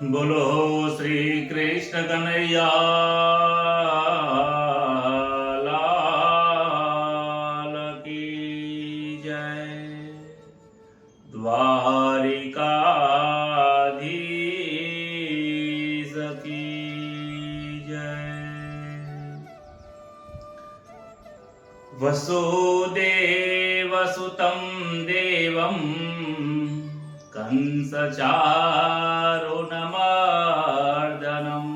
બોલો શ્રી કૃષ્ણ કનૈયા લાલ કી જય. દ્વારિકાધીશ કી જય. વસુદેવ સુતં દેવં કંસચારુણમર્દનમ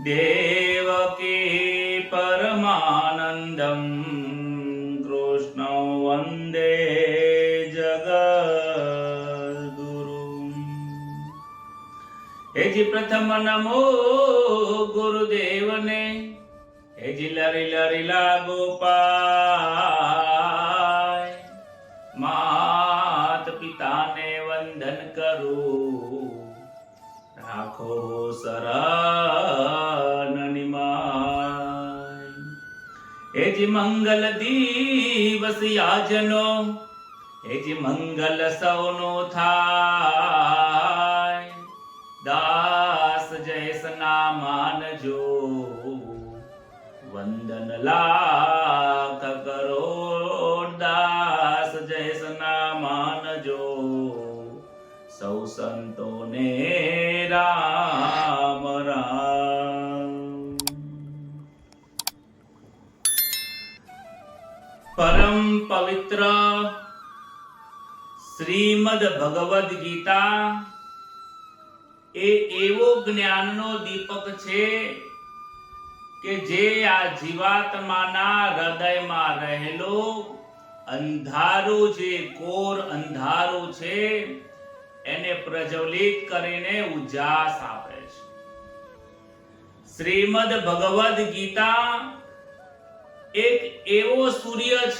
દેવકી પરમાનંદમ કૃષ્ણં વંદે જગદ્ગુરુમ. હેજી પ્રથમ નમો ગુરુદેવને, હેજી લરી લરી લાગો પાય. માત પિતાને વંદન કરું, રાખો શરણની માય. હેજી મંગલ દિવસ યાજનો, હેજી મંગલ સૌનો થાય. દાસ જયસના માનજો, વંદન લાખ કરોડ. દાસ જયસના માનજો, સૌ સંતોને રામ રામ. પરમ પવિત્ર શ્રીમદ ભગવદ ગીતા એ એવો જ્ઞાનનો દીપક છે કે જે આ જીવાત્માના હૃદયમાં રહેલો અંધારું, જે કોર અંધારું છે, એને પ્રજ્વલિત કરીને ઉજાસ આપે છે. શ્રીમદ ભગવદ ગીતા એક એવો સૂર્ય છે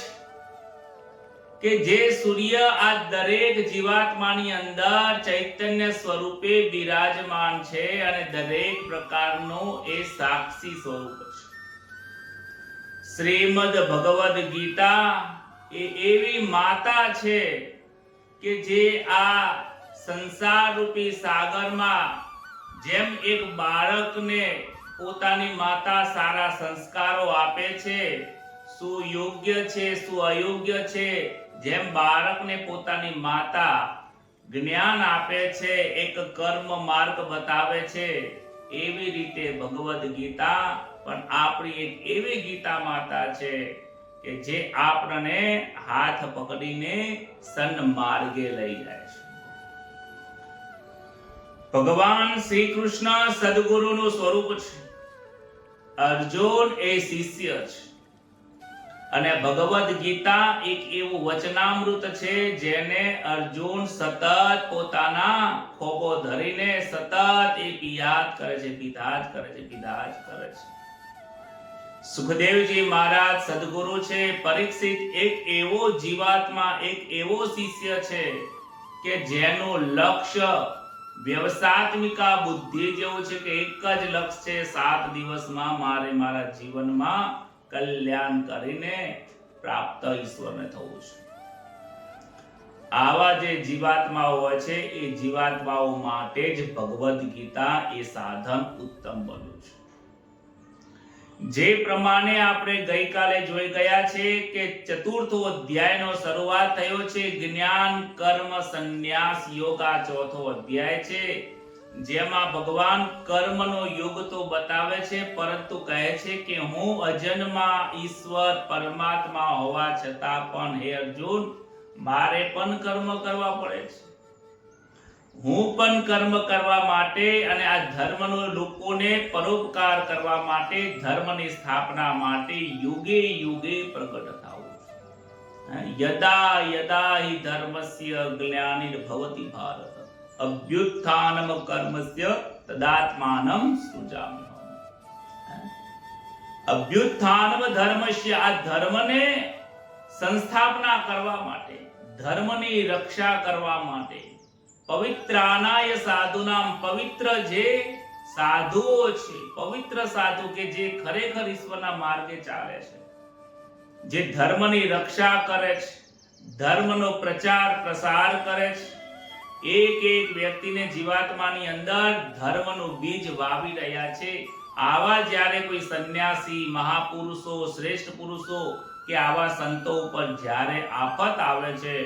કે જે સૂર્ય આ દરેક જીવાત્માની અંદર ચૈતન્ય સ્વરૂપે બિરાજમાન છે અને દરેક પ્રકારનો એ સાક્ષી સ્વરૂપ છે. શ્રીમદ ભગવદ ગીતા એ એવી માતા છે કે જે આ સંસાર રૂપી સાગરમાં જેમ એક બાળકને પોતાની માતા સારા સંસ્કારો આપે છે, શું યોગ્ય છે શું અયોગ્ય છે, જેમ બાળકને પોતાની માતા જ્ઞાન આપે છે, એક કર્મ માર્ગ બતાવે છે, એવી રીતે ભગવદ ગીતા પણ આપણી એક એવી ગીતા માતા છે કે જે આપણને હાથ પકડીને સન્માર્ગે લઈ જાય છે. ભગવાન શ્રી કૃષ્ણ સદગુરુનું સ્વરૂપ છે. અર્જુન એ શિષ્ય છે અને ભગવદ ગીતા એક એવું વચનામૃત છે જેને અર્જુન સતત પોતાના ખોબો ધરીને સતત એ પિયાદ કરે છે, પીધા જ કરે છે, પીધા જ કરે છે. સુખદેવજી મહારાજ સદગુરુ છે. પરીક્ષિત એક એવો જીવાત્મા, એક એવો શિષ્ય છે કે જેનું લક્ષ્ય વ્યવસાત્મિકા બુદ્ધિ જેવું છે કે એક જ લક્ષ્ય છે, 7 દિવસમાં મારે મારા જીવનમાં કલ્યાણ કરીને પ્રાપ્ત ઈશ્વરને થવું છે. આવા જે જીવાત્માઓ હોય છે એ જીવાત્માઓ માટે જ ભગવદ ગીતા એ સાધન ઉત્તમ બન્યું છે. જે પ્રમાણે આપણે ગઈકાલે જોઈ ગયા છે કે ચતુર્થ અધ્યાયનો શરૂઆત થયો છે. જ્ઞાન કર્મ સંન્યાસ યોગ આ ચોથો અધ્યાય છે, જેમાં ભગવાન કર્મનો યોગ તો બતાવે છે, પરંતુ કહે છે કે હું અજન્મા ઈશ્વર પરમાત્મા હોવા છતાં પણ હે અર્જુન, મારે પણ કર્મ કરવા પડે છે. હું પણ કર્મ કરવા માટે અને આ ધર્મનો લોકોને પરોપકાર કરવા માટે, ધર્મની સ્થાપના માટે યુગે યુગે પ્રગટ થાવું છે. યદા યદા હિ ધર્મસ્ય ગ્લાનિર્ભવતિ ભારત અભ્યુત્થાનમ કર્મસ્ય તદાત્માનમ સૃજામ્યહમ. અભ્યુત્થાનમ ધર્મસ્ય, આ ધર્મને સંસ્થાપના કરવા માટે, ધર્મની રક્ષા કરવા માટે, પવિત્રાનાય સાધુનામ, પવિત્ર જે સાધુઓ છે, પવિત્ર સાધુ કે જે ખરેખર ઈશ્વરના માર્ગે ચાલે છે, જે ધર્મની રક્ષા કરે છે, ધર્મનો પ્રચાર પ્રસાર કરે છે, એક એક વ્યક્તિને જીવાત્માની અંદર ધર્મનું બીજ વાવી રહ્યા છે. આવા જ્યારે કોઈ સંન્યાસી, મહાપુરુષો, શ્રેષ્ઠ પુરુષો કે આવા સંતો ઉપર જ્યારે આફત આવે છે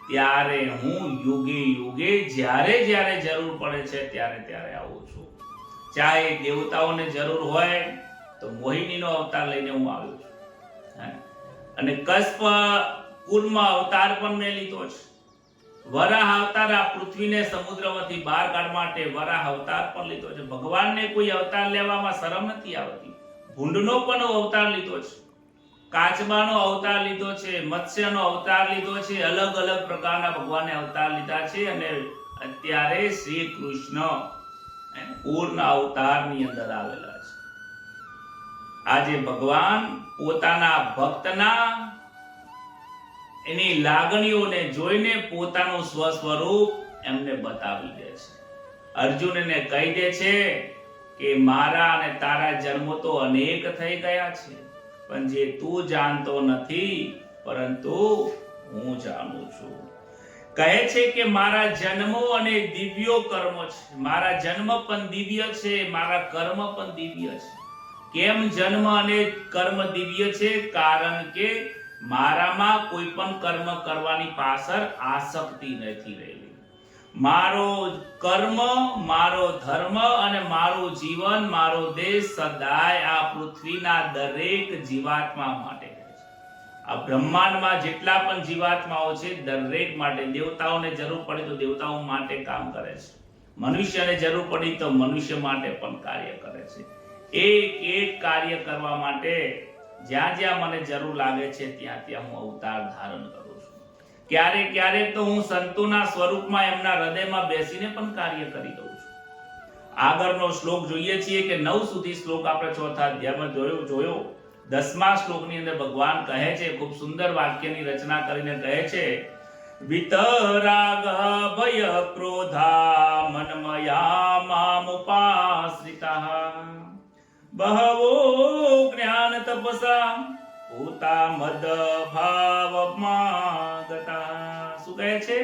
ત્યારે હું યુગે યુગે જ્યારે જ્યારે જરૂર પડે છે ત્યારે ત્યારે આવું છું. ચાહે દેવતાઓને જરૂર હોય તો મોહિનીનો અવતાર લઈને હું આવ્યો છું, અને કશ્યપ કુર્મ અવતાર પણ મેં લીધો છે. વરાહ અવતાર આ પૃથ્વીને સમુદ્રમાંથી બહાર કાઢવા માટે વરાહ અવતાર પણ લીધો છે. ભગવાનને કોઈ અવતાર લેવામાં શરમ નથી આવતી. ભૂંડનો પણ અવતાર લીધો છે, કાચબાનો અવતાર લીધો છે, મત્સ્યનો અવતાર લીધો છે. અલગ અલગ પ્રકારના ભગવાને અવતાર લીધા છે. અને અત્યારે શ્રી કૃષ્ણ પૂર્ણ અવતારની અંદર આવેલા છે. આજે ભગવાન પોતાના ભક્તના એની લાગણીઓને જોઈને પોતાનું સ્વસ્વરૂપ એમને બતાવી દે છે. અર્જુનને કહી દે છે કે મારા અને તારા જન્મો તો અનેક થઈ ગયા છે, પણ જે તું જાણતો નથી પરંતુ હું જાણું છું. કહે છે કે મારા જન્મો અને દિવ્યો કર્મો છે. મારા જન્મ પણ દિવ્ય છે, મારા કર્મ પણ દિવ્ય છે. કેમ જન્મ અને કર્મ દિવ્ય છે? કારણ કે મારામાં કોઈ પણ કર્મ કરવાની પાછળ આસક્તિ નથી રહેલી. મારો કર્મ, મારો ધર્મ અને મારું જીવન, મારો દેશ સદાય આ પૃથ્વીના દરેક જીવાત્મા માટે છે. આ બ્રહ્માંડમાં જેટલા પણ જીવાત્માઓ છે દરેક માટે. દેવતાઓને જરૂર પડે તો દેવતાઓ માટે કામ કરે છે, મનુષ્યને જરૂર પડી તો મનુષ્ય માટે પણ કાર્ય કરે છે. એક એક કાર્ય કરવા માટે જ્યાં જ્યાં મને જરૂર લાગે છે ત્યાં ત્યાં હું અવતાર ધારણ કરું છું. ક્યારેક ક્યારેક તો હું સંતોના સ્વરૂપમાં એમના હૃદયમાં બેસીને પણ કાર્ય કરી દઉં છું. આગળનો શ્લોક જોઈએ છીએ કે 9 સુધી શ્લોક આપણે ચોથા અધ્યાયમાં જોયો. 10મા શ્લોકની અંદર ભગવાન કહે છે, ખૂબ સુંદર વાક્યની રચના કરીને કહે છે, વિતરાગ ભય ક્રોધા મનમયા મામુપાશ્રિતા બહવો જ્ઞાન તપસા ભૂતા મદ ભાવમાં ગતા. શું કહે છે?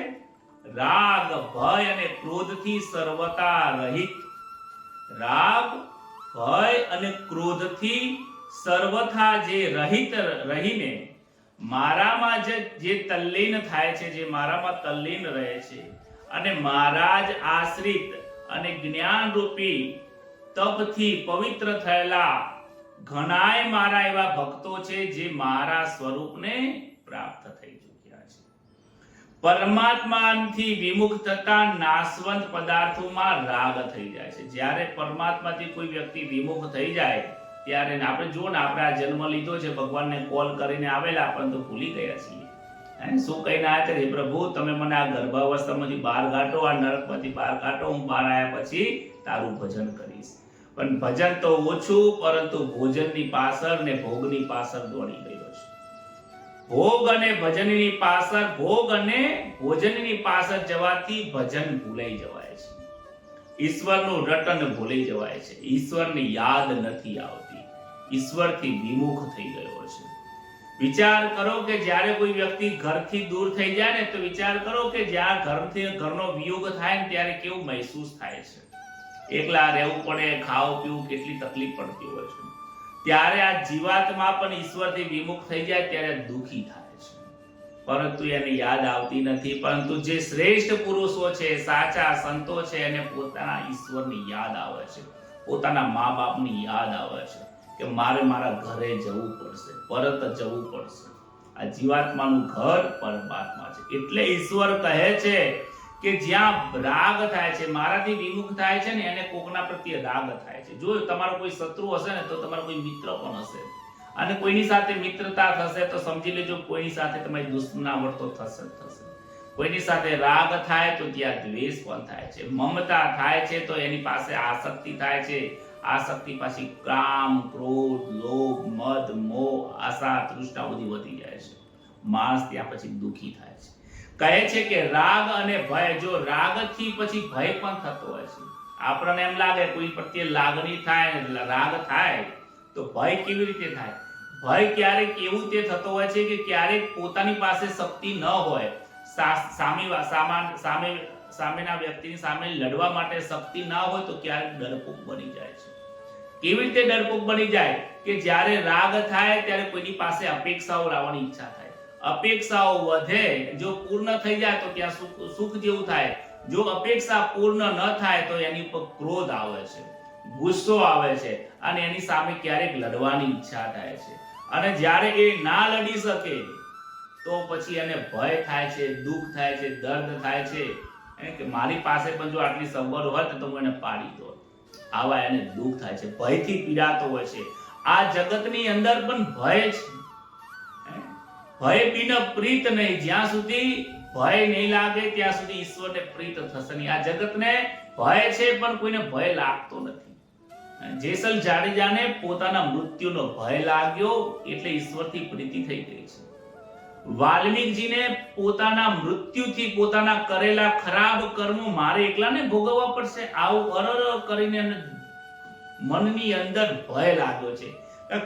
રાગ, ભય અને ક્રોધથી સર્વતા રહિત. રાગ, ભય અને ક્રોધથી સર્વથા જે રહિત રહીને મારામાં જે તલ્લીન થાય છે, જે મારામાં તલ્લીન રહે છે, અને મારા જ આશ્રિત અને જ્ઞાન રૂપી તપથી પવિત્ર થયેલા ઘણાય મારા એવા ભક્તો છે જે મારા સ્વરૂપને પ્રાપ્ત થઈ ચૂક્યા છે. પરમાત્માથી વિમુખ થતા નાશવંત પદાર્થોમાં રાગ થઈ જાય છે. જ્યારે પરમાત્માથી કોઈ વ્યક્તિ વિમુખ થઈ જાય ત્યારે આપણે જુઓ ને, આપણે આ જન્મ લીધો છે, ભગવાનને કોલ કરીને આવેલા પરંતુ ભૂલી ગયા છીએ. શું કહીને આવ્યા? હે પ્રભુ, તમે મને આ ગર્ભાવસ્થામાંથી બહાર કાઢો, આ નરકમાંથી બહાર કાઢો, હું બહાર આવ્યા પછી તારું ભજન કરીશ. પણ ભજન તો ઓછું, પરંતુ ભોજનની પાછળ ને ભોગની પાછળ દોડી ગયો છે. ભોગ અને ભજનની પાછળ, ભોગ અને ભોજનની પાછળ જવાથી ભજન ભૂલાઈ જવાય છે. ઈશ્વરનું રટન ભૂલી જવાય છે. ઈશ્વરની યાદ નથી આવતી. ઈશ્વરથી વિમુખ થઈ ગયો છે. વિચાર કરો કે જ્યારે કોઈ વ્યક્તિ ઘરથી દૂર થઈ જાય ને, તો વિચાર કરો કે જ્યાં ઘરનો વિયોગ થાય ને ત્યારે કેવું મહેસૂસ થાય છે. એકલા રહેવું પડે, ખાવું પીવું કેટલી તકલીફ પડતી હોય છે. ત્યારે આ જીવાત્મા પણ ઈશ્વરથી વિમુખ થઈ જાય ત્યારે દુઃખી થાય છે, પરંતુ એને યાદ આવતી નથી. પરંતુ જે શ્રેષ્ઠ પુરુષો છે, સાચા સંતો છે, એને પોતાના ઈશ્વરની યાદ આવે છે, પોતાના મા બાપની યાદ આવે છે કે મારે મારા ઘરે જવું પડશે, પરત જવું પડશે. આ જીવાત્માનું ઘર પરમાત્મા છે. એટલે ઈશ્વર કહે છે કે જ્યાં રાગ થાય છે, મારાથી વિમુખ થાય છે ને, એને કોકના પ્રત્યે રાગ થાય છે. જો તમારો કોઈ શત્રુ હશે ને, તો તમારો કોઈ મિત્ર પણ હશે, અને કોઈની સાથે મિત્રતા થશે તો સમજી લેજો કોઈની સાથે તમારી દુશ્મનાવટ તો થશે જ થશે. કોઈની સાથે રાગ થાય તો ત્યાં દ્વેષ પણ થાય છે. મમતા થાય છે તો એની પાસે આસક્તિ થાય છે. આસક્તિ પાછી કામ, ક્રોધ, લોભ, મદ, મોહ, આશા, તૃષ્ણા બધી વધી જાય છે. માણસ ત્યાં પછી દુઃખી થાય છે. કહે છે કે રાગ અને ભય, જો રાગથી પછી ભય પણ થતો હોય છે. આપણને એમ લાગે કોઈ પ્રત્યે લાગણી થાય, રાગ થાય તો ભય કેવી રીતે થાય? ભય ક્યારેક એવું તે થતો હોય છે કે ક્યારેક પોતાની પાસે શક્તિ ન હોય, સામેના વ્યક્તિની સામે લડવા માટે શક્તિ ના હોય તો ક્યારેક ડરપોક બની જાય છે. કેવી રીતે ડરપોક બની જાય કે જ્યારે રાગ થાય ત્યારે કોઈની પાસે અપેક્ષાઓ લાવવાની ઈચ્છા થાય. અપેક્ષાઓ વધે, જો પૂર્ણ થઈ જાય તો ત્યાં સુખ જેવું થાય. જો અપેક્ષા પૂર્ણ ન થાય તો એની ઉપર ક્રોધ આવે છે, ગુસ્સો આવે છે અને એની સામે ક્યારેક લડવાની ઈચ્છા થાય છે. અને જ્યારે એ ના લડી શકે તો પછી એને ભય થાય છે, દુઃખ થાય છે, દર્દ થાય છે કે મારી પાસે પણ જો આટલી સગવડ હોત તો હું એને પાડી દો. આવા એને દુઃખ થાય છે, ભયથી પીડાતો હોય છે. આ જગતની અંદર પણ ભય છે. ભય બિન પ્રીત નહીં. જ્યાં સુધી ભય નહીં લાગે ત્યાં સુધી ઈશ્વરને પ્રીત થશે નહીં. આ જગતને ભય છે પણ કોઈને ભય લાગતો નથી. જેસલ જાડેજાને પોતાના મૃત્યુનો ભય લાગ્યો એટલે ઈશ્વરથી પ્રીતિ થઈ ગઈ છે. વાલ્મીકજીને પોતાના મૃત્યુથી પોતાના કરેલા ખરાબ કર્મો મારે એકલાને ભોગવવા પડશે આવું અરર કરીને મનની અંદર ભય લાગ્યો છે.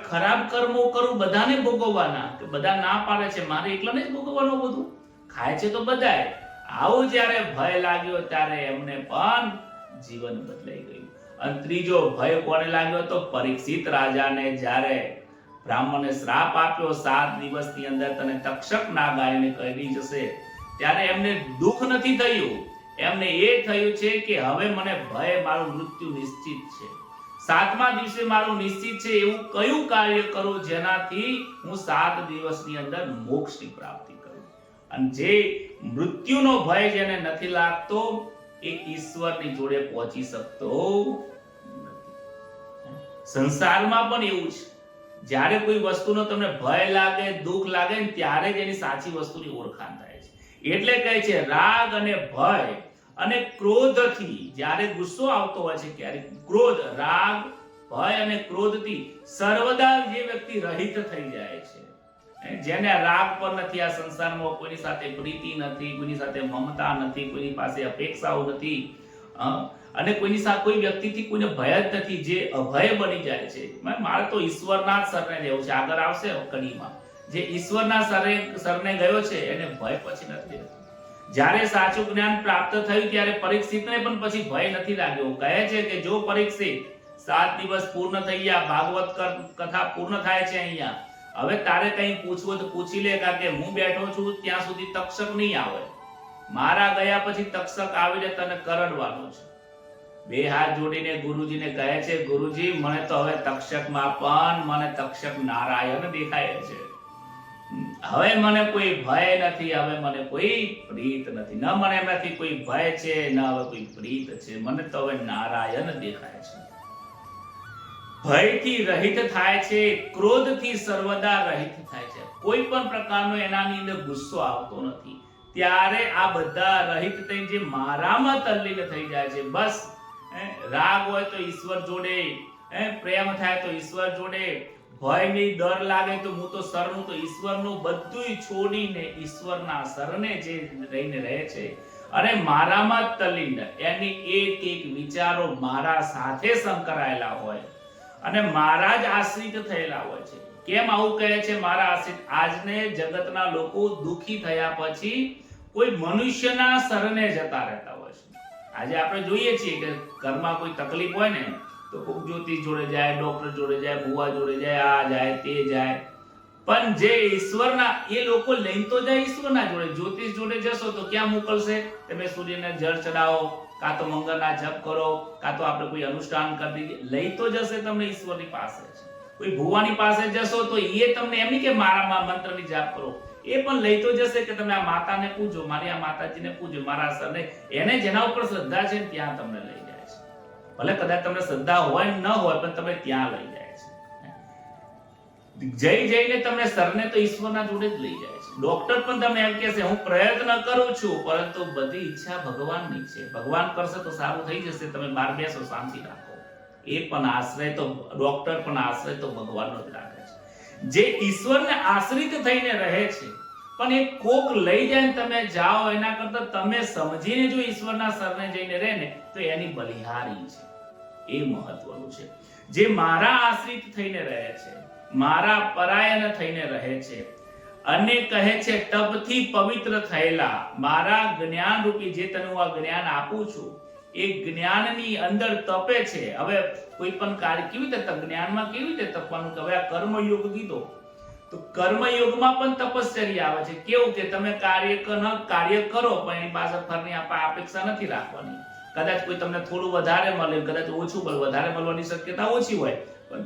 ખરાબ કર્મો કરું બધાને ભોગવવાના કે બધા ના પાડે છે મારે એકલાને જ ભોગવવાનું, બધું ખાય છે તો બધાય. આવું જ્યારે ભય લાગ્યો ત્યારે એમને પણ જીવન બદલાઈ ગયું. અને ત્રીજો ભય કોને લાગ્યો તો પરીક્ષિત રાજાને. જ્યારે બ્રાહ્મણે શ્રાપ આપ્યો 7 દિવસની અંદર તને તક્ષક નાગ આવીને કરી જશે, ત્યારે એમને દુઃખ નથી થયું, એમને એ થયું છે કે હવે મને ભય, મારું મૃત્યુ નિશ્ચિત છે. 7મા દિવસે મારું નિશ્ચિત છે એવું કયું કાર્ય કરું જેનાથી હું 7 દિવસની અંદર મોક્ષની પ્રાપ્તિ કરું. અને જે મૃત્યુનો ભય જેને નથી લાગતો એ ઈશ્વરની જોડે પહોંચી શકતો નથી. સંસારમાં પણ એવું છે. જ્યારે કોઈ વસ્તુનો તમને ભય લાગે, દુઃખ લાગે ને ત્યારે જ એની સાચી વસ્તુની ઓળખાણ થાય છે. એટલે કહે છે રાગ અને ભય અને ક્રોધથી, જ્યારે ગુસ્સો આવતો હોય છે ક્યારેક ક્રોધ, રાગ, ભય અને ક્રોધથી સર્વદા જે વ્યક્તિ રહિત થઈ જાય છે, જેને રાગ પર નથી, આ સંસારમાં કોઈની સાથે પ્રીતિ નથી, કોઈની સાથે મમતા નથી, કોઈની પાસે અપેક્ષાઓ નથી અને કોઈની સાથે કોઈ વ્યક્તિથી કોઈને ભય જ નથી, જે અભય બની જાય છે. મારે તો ઈશ્વરના જ શરણે રહેવું છે. આગળ આવશે કડીમાં, જે ઈશ્વરના શરણે ગયો છે એને ભય પછી નથી રહેતો. જ્યારે સાચું જ્ઞાન પ્રાપ્ત થયું ત્યારે પરીક્ષિતને પણ પછી ભય નથી લાગ્યો. કહે છે કે જો પરીક્ષિત 7 દિવસ પૂર્ણ થઈ ગયા, ભાગવત કથા પૂર્ણ થાય છે અહીંયા, હવે તારે કંઈ પૂછવું તો પૂછી લે, કારણ કે હું બેઠો છું ત્યાં સુધી તક્ષક નહીં આવે. મારા ગયા પછી તક્ષક આવીને તને કરડવાનો છે. 2 હાથ જોડીને ગુરુજીને કહે છે ગુરુજી મને તો હવે તક્ષકમાં પણ મને તક્ષક નારાયણ દેખાય છે. હવે મને કોઈ ભય નથી, હવે મને કોઈ પ્રીત નથી. ન મને એમાંથી કોઈ ભય છે, ન હવે કોઈ પ્રીત છે, મને તો હવે નારાયણ દેખાય છે. ભયથી રહિત થાય છે, ક્રોધથી સર્વદા રહિત થાય છે. કોઈ પણ પ્રકારનો એનાની અંદર ગુસ્સો આવતો નથી. ત્યારે આ બધા રહિત થઈ જે મારામાં તલ્લીન થઈ જાય છે. બસ રાગ હોય તો ઈશ્વર જોડે, પ્રેમ થાય તો ઈશ્વર જોડે, ભયની ડર લાગે તો હું તો શરણું, તો ઈશ્વરનું બધું છોડીને ઈશ્વરના શરણે જે રહીને રહે છે અને મારામાં તલ્લીન, એની એક વિચારો મારા સાથે સંકળાયેલા હોય અને મારા જ આશ્રિત થયેલા હોય છે. કેમ આવું કહે છે મારા આશ્રિત? આજને જગતના લોકો દુખી થયા પછી કોઈ મનુષ્યના શરણે જતા રહેતા હોય છે. આજે આપણે જોઈએ છીએ કે ઘરમાં કોઈ તકલીફ હોય ને તો કોક જ્યોતિષ જોડે જાય, ડોક્ટર જોડે જાય, ભુવા જોડે જાય, આ જાય તે જાય, પણ જે ઈશ્વરના એ લોકો લઈને તો જાય ઈશ્વરના જોડે. જ્યોતિષ જોડે જશો તો ક્યાં મોકલશે? તમે સૂર્યને જળ ચડાવો, કાં તો મંગળના જપ કરો, કાં તો આપણે કોઈ અનુષ્ઠાન કરી દઈએ, લઈ તો જશે તમને ઈશ્વરની પાસે છે. કોઈ ભુવાની પાસે જશો તો એ તમને એમ નહીં કે મારા મંત્રની જાપ કરો, એ પણ લઈ તો જશે કે તમે આ માતાને પૂજો, મારી આ માતાજીને પૂજો, મારા સરને, એને જેના ઉપર શ્રદ્ધા છે ત્યાં તમને લઈ જાય છે. ભલે કદાચ તમને શ્રદ્ધા હોય ન હોય પણ તમે ત્યાં લઈ જાય છે. જઈને તમને સરને તો ઈશ્વરના જોડે જ લઈ જાય છે. ડોક્ટર પણ તમને એમ કહેશે હું પ્રયત્ન કરું છું પરંતુ બધી ઈચ્છા ભગવાનની છે, ભગવાન કરશે તો સારું થઈ જશે, તમે બહાર બેસો શાંતિ રાખો. એ પણ આશ્રય તો ડોક્ટર પણ આશ્રય તો ભગવાનનો જ રાખે છે. જે ઈશ્વરને આશ્રિત થઈને રહે છે પણ એ કોક લઈ જાય ને તમે જાઓ એના કરતા તમે સમજીને જો ઈશ્વરના શરણે જઈને રહે ને તો એની બલિહારી છે. એ મહત્વનું છે. જે મારા આશ્રિત થઈને રહે છે, મારા પરાયણ થઈને રહે છે અને કહે છે તપથી પવિત્ર થયેલા મારા જ્ઞાન રૂપી જે તને હું આ જ્ઞાન આપું છું એ જ્ઞાનની અંદર તપે છે. હવે કોઈ પણ કાર્ય કેવી રીતે જ્ઞાનમાં કેવી રીતે તપવાનું? કે હવે આ કર્મયોગ કીધો તો કર્મયોગમાં પણ તપશ્ચર્યા આવે છે. કેવું કે તમે કાર્ય કરો પણ એની પાછળ ફળની અપેક્ષા નથી રાખવાની. કદાચ કોઈ તમને થોડું વધારે મળે, કદાચ ઓછું મળે, વધારે મળવાની શક્યતા ઓછી હોય, પણ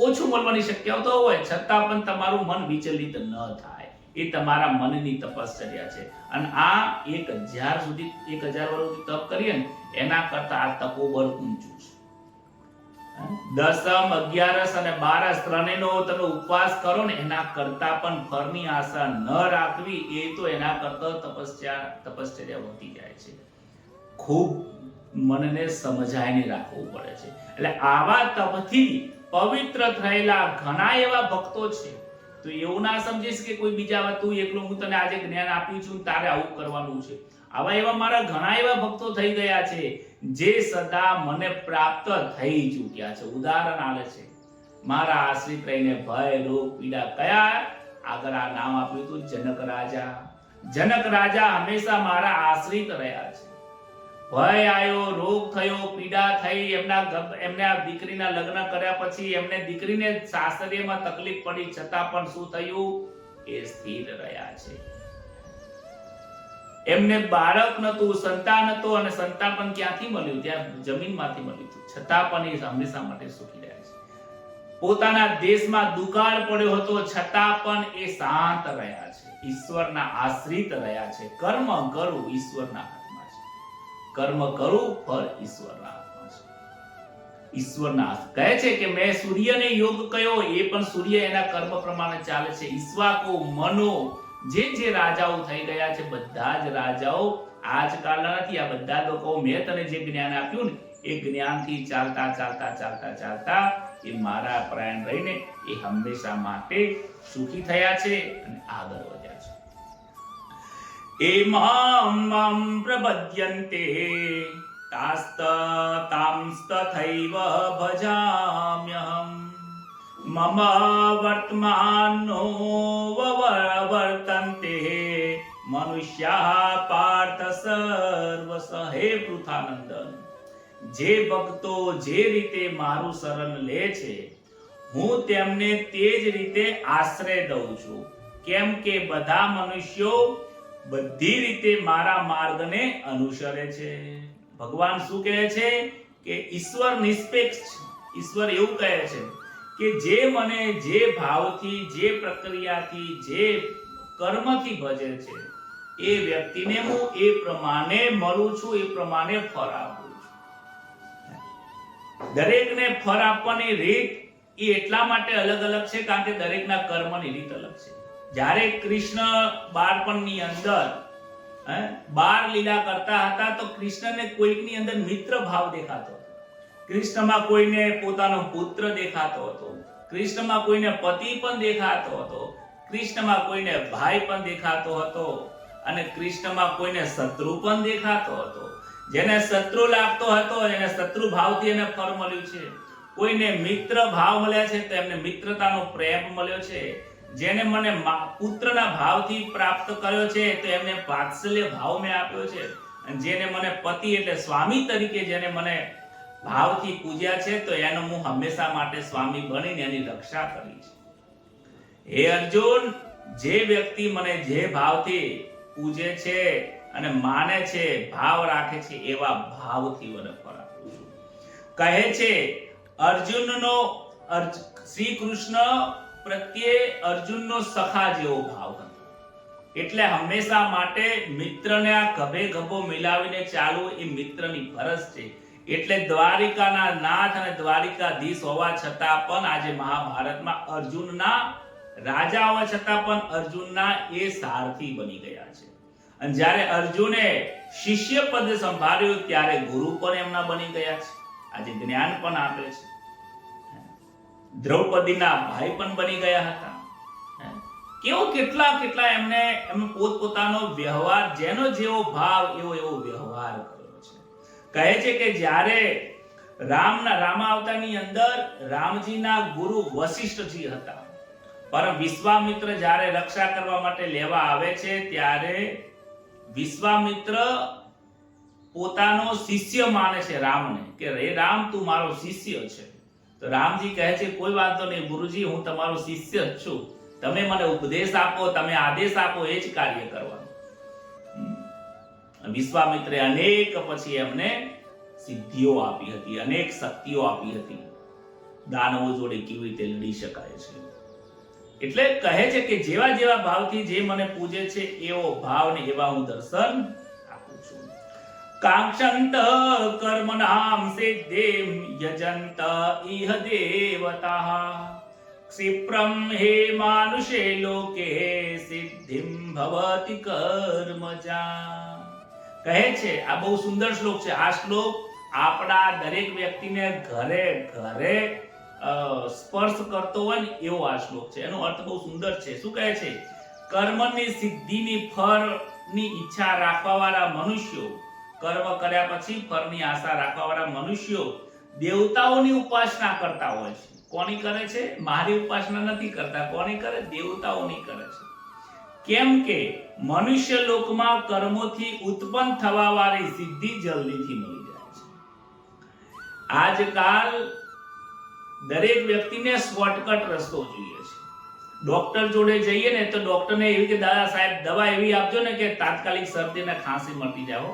ઓછું મળવાની શક્યતા હોય છતાં પણ તમારું મન વિચલિત ન થાય, એ તમારા મનની તપશ્ચર્યા છે. અને આ 1000 સુધી 1000 વર્ષ તપ કરીએ ને એના કરતા આ તપોબળ ઊંચું છે. દસમ, 11 અને 12 ત્રણેયનો તમે ઉપવાસ કરો ને એના કરતા પણ ફળની આશા ન રાખવી, એ તો એના કરતા તપશ્ચર્યા વધી જાય છે. ખૂબ મનને સમજાઈને રાખવું પડે છે. એટલે આવા તપથી પવિત્ર થયેલા ઘણા એવા ભક્તો છે. તો એવું ના સમજીશ કે કોઈ બીજા તું એકલો હું તને આજે જ્ઞાન આપ્યું છું તારે આવું કરવાનું છે. આવા એવા મારા ઘણા એવા ભક્તો થઈ ગયા છે જે સદા મને પ્રાપ્ત થઈ ચૂક્યા છે. ઉદાહરણ આલે છે મારા આશ્રિત રહીને ભય, રોગ, પીડા કયા આગળ આ નામ આપ્યું હતું જનક રાજા. જનક રાજા હંમેશા મારા આશ્રિત રહ્યા છે. ભય આયો, રોગ થયો, પીડા થઈ, એમને આ દીકરીના લગ્ન કર્યા પછી એમને દીકરીને સાસરીમાં તકલીફ પડી છતાં પણ શું થયું? એ સ્થિર રહ્યા છે. એમને બાળક નતું, સંતાન હતું, અને સંતાન પણ ક્યાંથી મળ્યું? ત્યાં જમીનમાંથી મળ્યું હતું, છતાં પણ એ હંમેશા માટે સુખી રહ્યા છે. પોતાના દેશમાં દુકાળ પડ્યો હતો છતાં પણ એ શાંત રહ્યા છે. ઈશ્વરના આશ્રિત રહ્યા છે. કર્મ કરું ઈશ્વરના હાથમાં છે. કર્મ કરું ફળ ઈશ્વરના હાથમાં છે. ઈશ્વરના હાથ કહે છે કે મેં સૂર્યને યોગ કયો, એ પણ સૂર્ય એના કર્મ પ્રમાણે ચાલે છે. ઈશ્વાકો, મનો, જે રાજાઓ થઈ ગયા છે બધા જ રાજાઓ આજકાલના નથી. આ બધા લોકો મેં તને જે જ્ઞાન આપ્યું ને એ જ્ઞાનથી ચાલતા ચાલતા ચાલતા ચાલતા એ મારા પરાયણ રહીને એ હંમેશા માટે સુખી થયા છે અને આગળ વધ્યા છે. એમં પ્રબધ્યન્તે તાસ્ત તાંસ્તથૈવ ભજામ્યહમ મમ વર્તમાનો વર્તન્તે મનુષ્યા પાર્થ સર્વસ. હે પૃથાનંદન, જે ભક્તો જે રીતે મારું શરણ લે છે હું તેમને તે જ રીતે આશ્રય દઉં છું. કેમ કે બધા મનુષ્યો બધી રીતે મારા માર્ગને અનુસરે છે. ભગવાન શું કહે છે કે ઈશ્વર નિષ્પેક્ષ છે. ઈશ્વર એવું કહે છે કે જે મને જે ભાવથી, જે પ્રક્રિયાથી, જે કર્મથી ભજે છે એ વ્યક્તિને હું એ પ્રમાણે મળું છું, એ પ્રમાણે ફળ આપું છું. દરેકને ફળ આપવાની રીત એ એટલા માટે અલગ અલગ છે કારણ કે દરેકના કર્મની રીત અલગ છે. જ્યારે કૃષ્ણ બાળપણની અંદર બાળ લીલા કરતા હતા તો કૃષ્ણને કોઈકની અંદર મિત્ર ભાવ દેખાતો હતો. કૃષ્ણમાં કોઈને પોતાનો પુત્ર દેખાતો હતો, કૃષ્ણમાં કોઈને પતિ પણ દેખાતો હતો, કૃષ્ણમાં કોઈને ભાઈ પણ દેખાતો હતો, અને કૃષ્ણમાં કોઈને શત્રુ પણ દેખાતો હતો. જેને શત્રુ લાગતો હતો એને શત્રુ ભાવથી એને ફળ મળ્યું છે. કોઈને મિત્ર ભાવ મળ્યા છે તો એમને મિત્રતાનો પ્રેમ મળ્યો છે. જેને મને પુત્રના ભાવથી પ્રાપ્ત કર્યો છે તો એમને વાત્સલ્ય ભાવ મેં આપ્યો છે. અને જેને મને પતિ એટલે સ્વામી તરીકે જેને મને ભાવથી પૂજ્યા છે તો એનો હું હંમેશા માટે સ્વામી બનીને એની રક્ષા કરી છે. હે અર્જુન, જે વ્યક્તિ મને જે ભાવથી પૂજે છે અને માને છે, ભાવ રાખે છે, એવા ભાવથી મને ફળ આપું છું. કહે છે અર્જુનનો શ્રી કૃષ્ણ પ્રત્યે અર્જુનનો સખા જેવો ભાવ હતો. એટલે હંમેશા માટે મિત્રને આ ગભે ગભો મિલાવીને ચાલવું એ મિત્રની ફરજ છે. એટલે દ્વારિકાના નાથ અને દ્વારિકાધીશ હોવા છતાં પણ આજે મહાભારતમાં અર્જુનના રાજા હોવા છતાં પણ અર્જુનના એ સારથી બની ગયા છે. અને જ્યારે અર્જુને શિષ્ય પદ સંભાળ્યું ત્યારે ગુરુ પણ એમના બની ગયા છે. આજે જ્ઞાન પણ આપે છે. દ્રૌપદીના ભાઈ પણ બની ગયા હતા. કેવો કેટલા એમને પોતપોતાનો વ્યવહાર, જેનો જેવો ભાવ એવો વ્યવહાર કર્યો છે. કહે છે કે જ્યારે રામાવતારની અંદર રામજીના ગુરુ વશિષ્ઠજી હતા, પણ વિશ્વામિત્ર જ્યારે રક્ષા કરવા માટે લેવા આવે છે ત્યારે વિશ્વામિત્ર પોતાનો શિષ્ય માને છે રામને કે રે રામ તું મારો શિષ્ય છે. તો રામજી કહે છે કોઈ વાંધો નહીં ગુરુજી, હું તમારો શિષ્ય જ છું, તમે મને ઉપદેશ આપો, તમે આદેશ આપો, એ જ કાર્ય કરવાનું. વિશ્વામિત્રે અનેક પછી એમને સિદ્ધિઓ આપી હતી, અનેક શક્તિઓ આપી હતી, દાનવો જોડે કેવી રીતે લડી શકાય છે. એટલે કહે છે કે જેવા જેવા ભાવથી જે મને પૂજે છે એવો ભાવ ને એવા હું દર્શન આપું છું. કાંક્ષંત કર્મણામ સિદ્ધિમ યજંત ઇહ દેવતાઃ ક્ષિપ્રમ હે માનુષે લોકે સિદ્ધિમ ભવતિ કર્મજા. કહે છે આ બહુ સુંદર શ્લોક છે. આ શ્લોક આપણા દરેક વ્યક્તિને ઘરે ઘરે સ્પર્શ કરતો હોય ને એવો આ શ્લોક છે. એનો અર્થ બહુ સુંદર છે. શું કહે છે? કર્મની સિદ્ધિની ફળની ઈચ્છા રાખવા વાળા મનુષ્યો, કર્મ કર્યા પછી ફળની આશા રાખવા વાળા મનુષ્યો દેવતાઓની ઉપાસના કરતા હોય છે. કોની કરે છે? મારી ઉપાસના નથી કરતા. કોની કરે? દેવતાઓની કરે છે. કેમ કે મનુષ્ય લોકમાં કર્મોથી ઉત્પન્ન થવા વાળી સિદ્ધિ જલ્દીથી મળી જાય છે. આજકાલ દરેક વ્યક્તિને શોર્ટકટ રસ્તો જોઈએ છે. ડોક્ટર જોડે જઈએ ને તો ડોક્ટરને એવી કે દાદા સાહેબ દવા એવી આપજો ને કે તાત્કાલિક શરદી ને ખાંસી મટી જાય.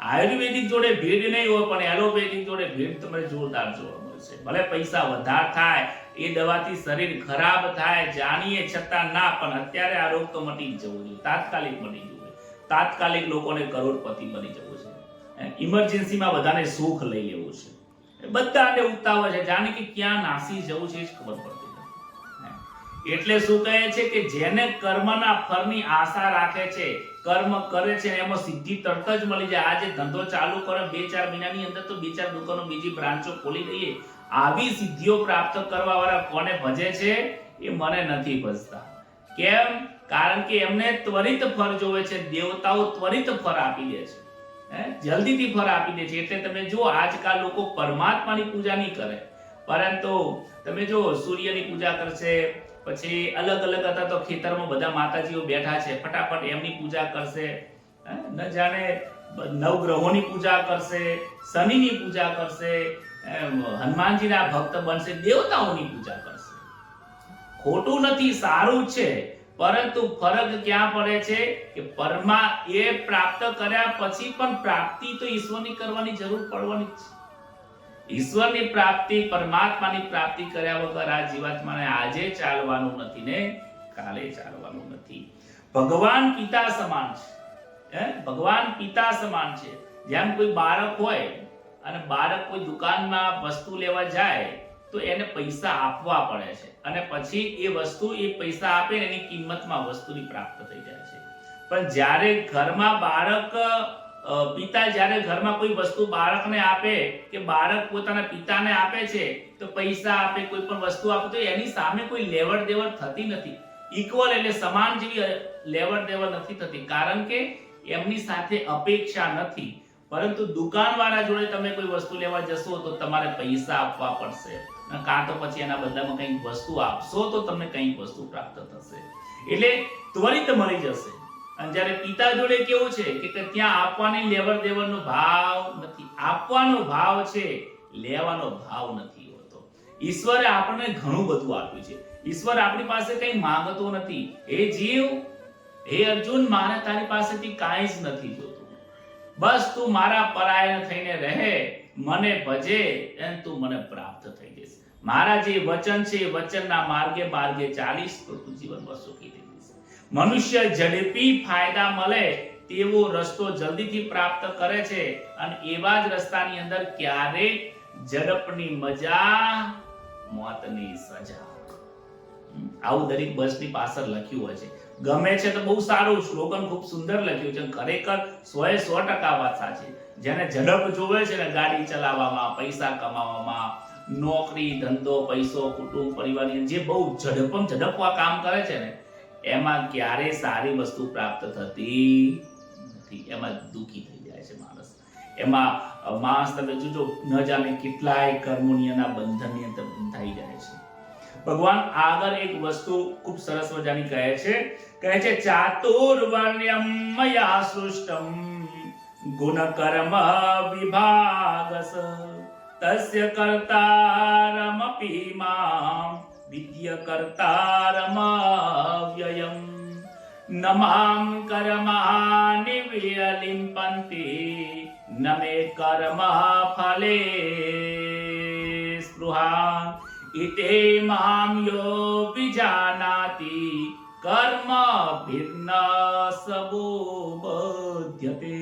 આયુર્વેદિક જોડે ભીડ નહીં હોય પણ એલોપેથિક જોડે ભીડ તમને જોરદાર જોવા મળશે. ભલે પૈસા વધારે થાય, એ દવાથી શરીર ખરાબ થાય જાણીએ છતાં ના, પણ અત્યારે આ રોગ તો મટી જ જવો જોઈએ, તાત્કાલિક મટી જવું જોઈએ. તાત્કાલિક લોકોને કરોડપતિ બની જવું છે. ઇમરજન્સીમાં બધાને સુખ લઈ લેવું છે. બધાને ઉતાવળ છે, જાણે કે ક્યાં નાસી જવું છે એ જ ખબર પડતી નથી. એટલે શું કહે છે કે જેને કર્મના ફળની આશા રાખે છે, કર્મ કરે છે એમાં સિદ્ધિ તરત જ મળી જાય. આજે ધંધો ચાલુ કરે 2-4 મહિનાની અંદર તો 2-4 દુકાનો, બીજી બ્રાન્ચો ખોલી દઈએ. આવી સિદ્ધિઓ પ્રાપ્ત કરવા વાળા કોને ભજે છે? એ મને નથી ભજતા. કેમ? કારણ કે એમને ત્વરિત ફળ જોવે છે. દેવતાઓ ત્વરિત ફળ આપી દે છે, જલ્દીથી ફળ આપી દે છે. એટલે તમે જો આજકાલ લોકો પરમાત્માની પૂજા નહીં કરે, પરંતુ તમે જો સૂર્યની પૂજા કરશે, પછી અલગ અલગ હતા તો ખેતરમાં બધા માતાજીઓ બેઠા છે, ફટાફટ એમની પૂજા કરશે. ન જાણે નવગ્રહોની પૂજા કરશે, શનિની પૂજા કરશે, હનુમાનજીના ભક્ત બનશે, દેવતાઓની પૂજા કરશે. ખોટું નથી, સારું છે, પરંતુ ફરક ક્યાં પડે છે કે એ પ્રાપ્ત કર્યા પછી પણ પ્રાપ્તિ તો ઈશ્વરની કરવાની જરૂર પડવાની જ છે. ઈશ્વરની પ્રાપ્તિ, પરમાત્માની પ્રાપ્તિ કર્યા વગર આ જીવાત્માને આજે ચાલવાનું નથી ને કાલે ચાલવાનું નથી. ભગવાન પિતા સમાન છે. ભગવાન પિતા સમાન છે. જેમ કોઈ બાળક હોય અને બાળક કોઈ દુકાનમાં વસ્તુ લેવા જાય તો એને પૈસા આપવા પડે છે, અને પછી એ વસ્તુ એ પૈસા આપે ને એની કિંમતમાં વસ્તુની પ્રાપ્ત થઈ જાય છે. પણ જ્યારે ઘરમાં બાળક પિતા જ્યારે ઘરમાં કોઈ વસ્તુ બાળકને આપે કે બાળક પોતાના પિતાને આપે છે તો પૈસા આપે, કોઈ પણ વસ્તુ આપે તો એની સામે કોઈ લેવડ દેવડ થતી નથી. ઇક્વલ એટલે સમાન જેવી લેવડ દેવડ નથી થતી, કારણ કે એમની સાથે અપેક્ષા નથી. પરંતુ દુકાનવાળા જોડે તમે કોઈ વસ્તુ લેવા જશો તો તમારે પૈસા આપવા પડશે, કાં તો પછી એના બદલામાં કંઈક વસ્તુ આપશો તો તમને કંઈક વસ્તુ પ્રાપ્ત થશે. એટલે ત્વરિત મળી જશે. અને જ્યારે પિતા જોડે કેવું છે કે ત્યાં આપવાની લેવડ દેવડનો ભાવ નથી. આપવાનો ભાવ છે, લેવાનો ભાવ નથી હોતો. ઈશ્વરે આપણને ઘણું બધું આપ્યું છે. ઈશ્વર આપણી પાસે કંઈ માંગતો નથી. હે જીવ, હે અર્જુન, મારે તારી પાસેથી કાંઈ જ નથી જોતું. બસ તું મારા પરાયણ થઈને રહે, મને ભજે અને તું મને પ્રાપ્ત થઈ જશે. મારા જે વચન છે એ વચનના માર્ગે માર્ગે ચાલીશ તો તું જીવનમાં સુખી થઈ જશે. મનુષ્ય ઝડપી ફાયદા મળે તેવો રસ્તો જલ્દીથી પ્રાપ્ત કરે છે, અને એવા જ રસ્તાની અંદર ક્યારેક ઝડપની મજા, મોતની સજા. આવું દરેક બસની પાછળ લખ્યું હોય છે. ગમે છે તો બહુ સારું, સ્લોગન ખૂબ સુંદર લખ્યું છે. ખરેખર 100% વાત સાચી. જેને ઝડપ જોવે છે ને ગાડી ચલાવવામાં, પૈસા કમાવામાં, નોકરી, ધંધો, પૈસો, કુટુંબ, પરિવારની જે બહુ ઝડપવા કામ કરે છે ને એમાં ક્યારે સારી વસ્તુ પ્રાપ્ત થતી નથી. એમાં દુઃખી થઈ જાય છે માણસ. એમાં માણસ તમે જોજો ન જાણે કેટલાય કર્મોની એના બંધનની અંદર બંધાઈ જાય છે. ભગવાન આગળ એક વસ્તુ ખૂબ સરસ મજાની કહે છે ચાતુર્વર્ણ્યમ મયા સૃષ્ટમ ગુણ કર્મ વિભાગસ તસ્ય કર્તારમપી મામ વિદ્ય કર્તારમવ્યયમ નમામ કર્માણિ વિલિમ્પન્તિ ન મે કર્મ ફલે સ્પૃહા ઇતે મામ યો વિજાનાતિ કર્મ ભિન્ન સબો બધ્યતે.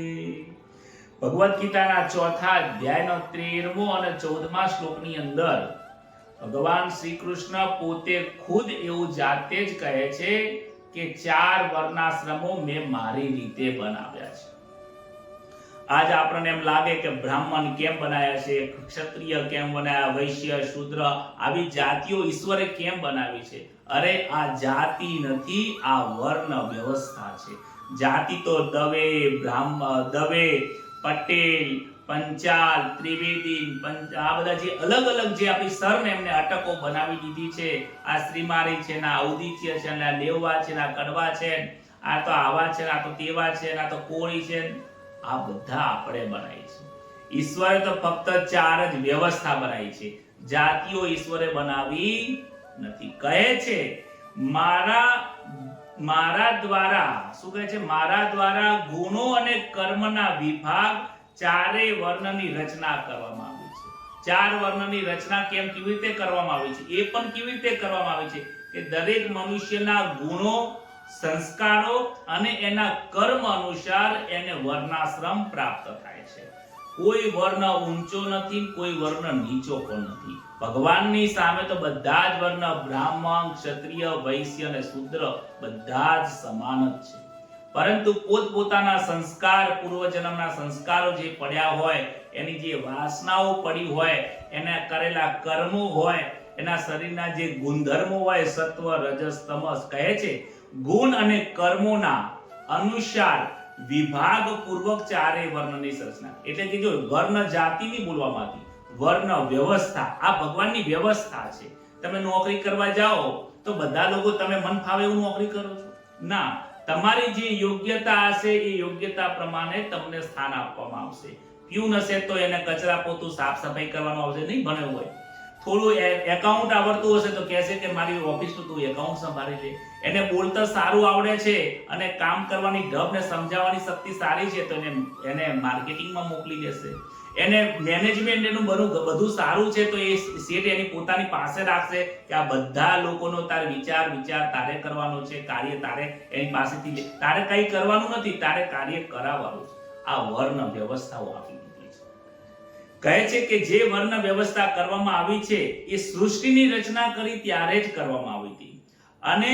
ભગવદ ગીતાના 4થા અધ્યાયનો 13મો અને 14મા શ્લોકની અંદર ભગવાન શ્રી કૃષ્ણ પોતે ખુદ એવું જાતે જ કહે છે કે 4 વર્ણાશ્રમો મેં મારી રીતે બનાવ્યા છે. આજ આપણને એમ લાગે કે બ્રાહ્મણ કેમ બનાવ્યા છે, ક્ષત્રિય કેમ બનાવ્યા, વૈશ્ય, શૂદ્ર, આવી જાતિઓ ઈશ્વરે કેમ બનાવી છે? અરે આ જાતિ નથી, આ વર્ણ વ્યવસ્થા છે. જાતિ તો દવે, દવે, પટેલ, પંચાલ, ત્રિવેદી, આ બધા જે અલગ અલગ જે આપણી સરને એમને અટકો બનાવી દીધી છે. આ શ્રીમારી છે, ના ઔદિત્ય છે, ના લેવા છે, ના કડવા છે, આ તો આવા છે, આ તો તેવા છે, આ તો કોળી છે. આ બધા આપણે બનાવી છે. ઈશ્વરે તો ફક્ત 4 જ વ્યવસ્થા બનાવી છે. જાતિઓ ઈશ્વરે બનાવી નથી. કહે છે મારા દ્વારા, શું કહે છે? મારા દ્વારા ગુણો અને કર્મના વિભાગ 4 વર્ણની રચના કરવામાં આવી છે. 4 વર્ણની રચના કેવી રીતે કરવામાં આવી છે? એ પણ કેવી રીતે કરવામાં આવી છે કે દરેક મનુષ્યના ગુણો, સંસ્કારો અને એના કર્મ અનુસાર એને વર્ણાશ્રમ પ્રાપ્ત થાય છે. કોઈ વર્ણ ઊંચો નથી, કોઈ વર્ણ નીચો પણ નથી. ભગવાનની સામે તો બધા જ વર્ણ, બ્રાહ્મણ, ક્ષત્રિય, વૈશ્ય અને શૂદ્ર બધા જ સમાન જ છે. પરંતુ પોતપોતાના સંસ્કાર, પૂર્વજન્મના સંસ્કારો જે પડ્યા હોય, એની જે વાસનાઓ પડી હોય, એના કરેલા કર્મો હોય, એના શરીરના જે ગુણધર્મો હોય, સત્વ, રજસ, તમસ, કહે છે ગુણ અને કર્મોના અનુસાર વિભાગ પૂર્વક 4 વર્ણની રચના. એટલે કે જો વર્ણ જાતિ ની બોલવામાં આવી, વર્ણ વ્યવસ્થા આ ભગવાનની વ્યવસ્થા છે. તમે નોકરી કરવા જાઓ તો બધા લોકો તમે મન ફાવે એવું નોકરી કરો છો? ના, તમારી જે યોગ્યતા હશે એ યોગ્યતા પ્રમાણે તમને સ્થાન આપવામાં આવશે. પ્યુન હશે તો એને કચરા પોતું સાફ સફાઈ કરવાનું આવશે, નહીં ભણ્યો હોય. થોડું એકાઉન્ટ આવડતું હશે તો કહેશે કે મારી ઓફિસનું તું એકાઉન્ટ સંભાળી લે. એને બોલતા સારું આવડે છે અને કામ કરવાની ઢબ ને સમજાવવાની શક્તિ સારી છે તો એને માર્કેટિંગમાં મોકલી દેશે. એને મેનેજમેન્ટ એનું બધું સારું છે તો એ સેટ એની પોતાની પાસે રાખશે કે આ બધા લોકોનો તારે વિચાર તારે કરવાનો છે, કાર્ય તારે એની પાસેથી તારે કંઈ કરવાનું નથી, તારે કાર્ય કરાવવાનું છે. આ વર્ણ વ્યવસ્થાઓ આપી દીધી છે. કહે છે કે જે વર્ણ વ્યવસ્થા કરવામાં આવી છે એ સૃષ્ટિની રચના કરી ત્યારે જ કરવામાં આવી હતી. અને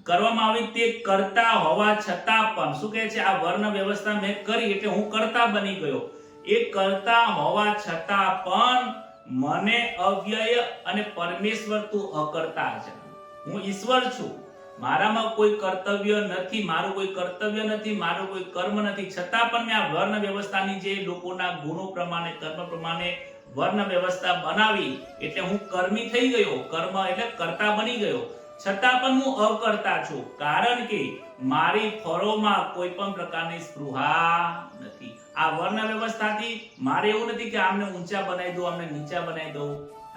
કરવામાં આવી તે કરતા હોવા છતાં પણ, શું કહે છે, આ વર્ણ વ્યવસ્થા મેં કરી એટલે હું કરતા બની ગયો. એ કરતા હોવા છતાં પણ મને અવ્યય અને પરમેશ્વર તું અકર્તા છે. હું ઈશ્વર છું, મારામાં કોઈ કર્તવ્ય નથી, મારું કોઈ કર્તવ્ય નથી, મારું કોઈ કર્મ નથી, છતાં પણ મેં આ વર્ણ વ્યવસ્થાની જે લોકોના ગુણો પ્રમાણે, કર્મ પ્રમાણે વર્ણ વ્યવસ્થા બનાવી એટલે હું કર્મી થઈ ગયો. કર્મ એટલે કર્તા બની ગયો. છતાં પણ હું અકર્તા છું, કારણ કે મારી ફળોમાં કોઈ પણ પ્રકારની સ્પૃહા નથી. આ વર્ણ વ્યવસ્થાથી મારે એવું નથી કે આમને ઊંચા બનાવી દો, આમને નીચા બનાવી દો.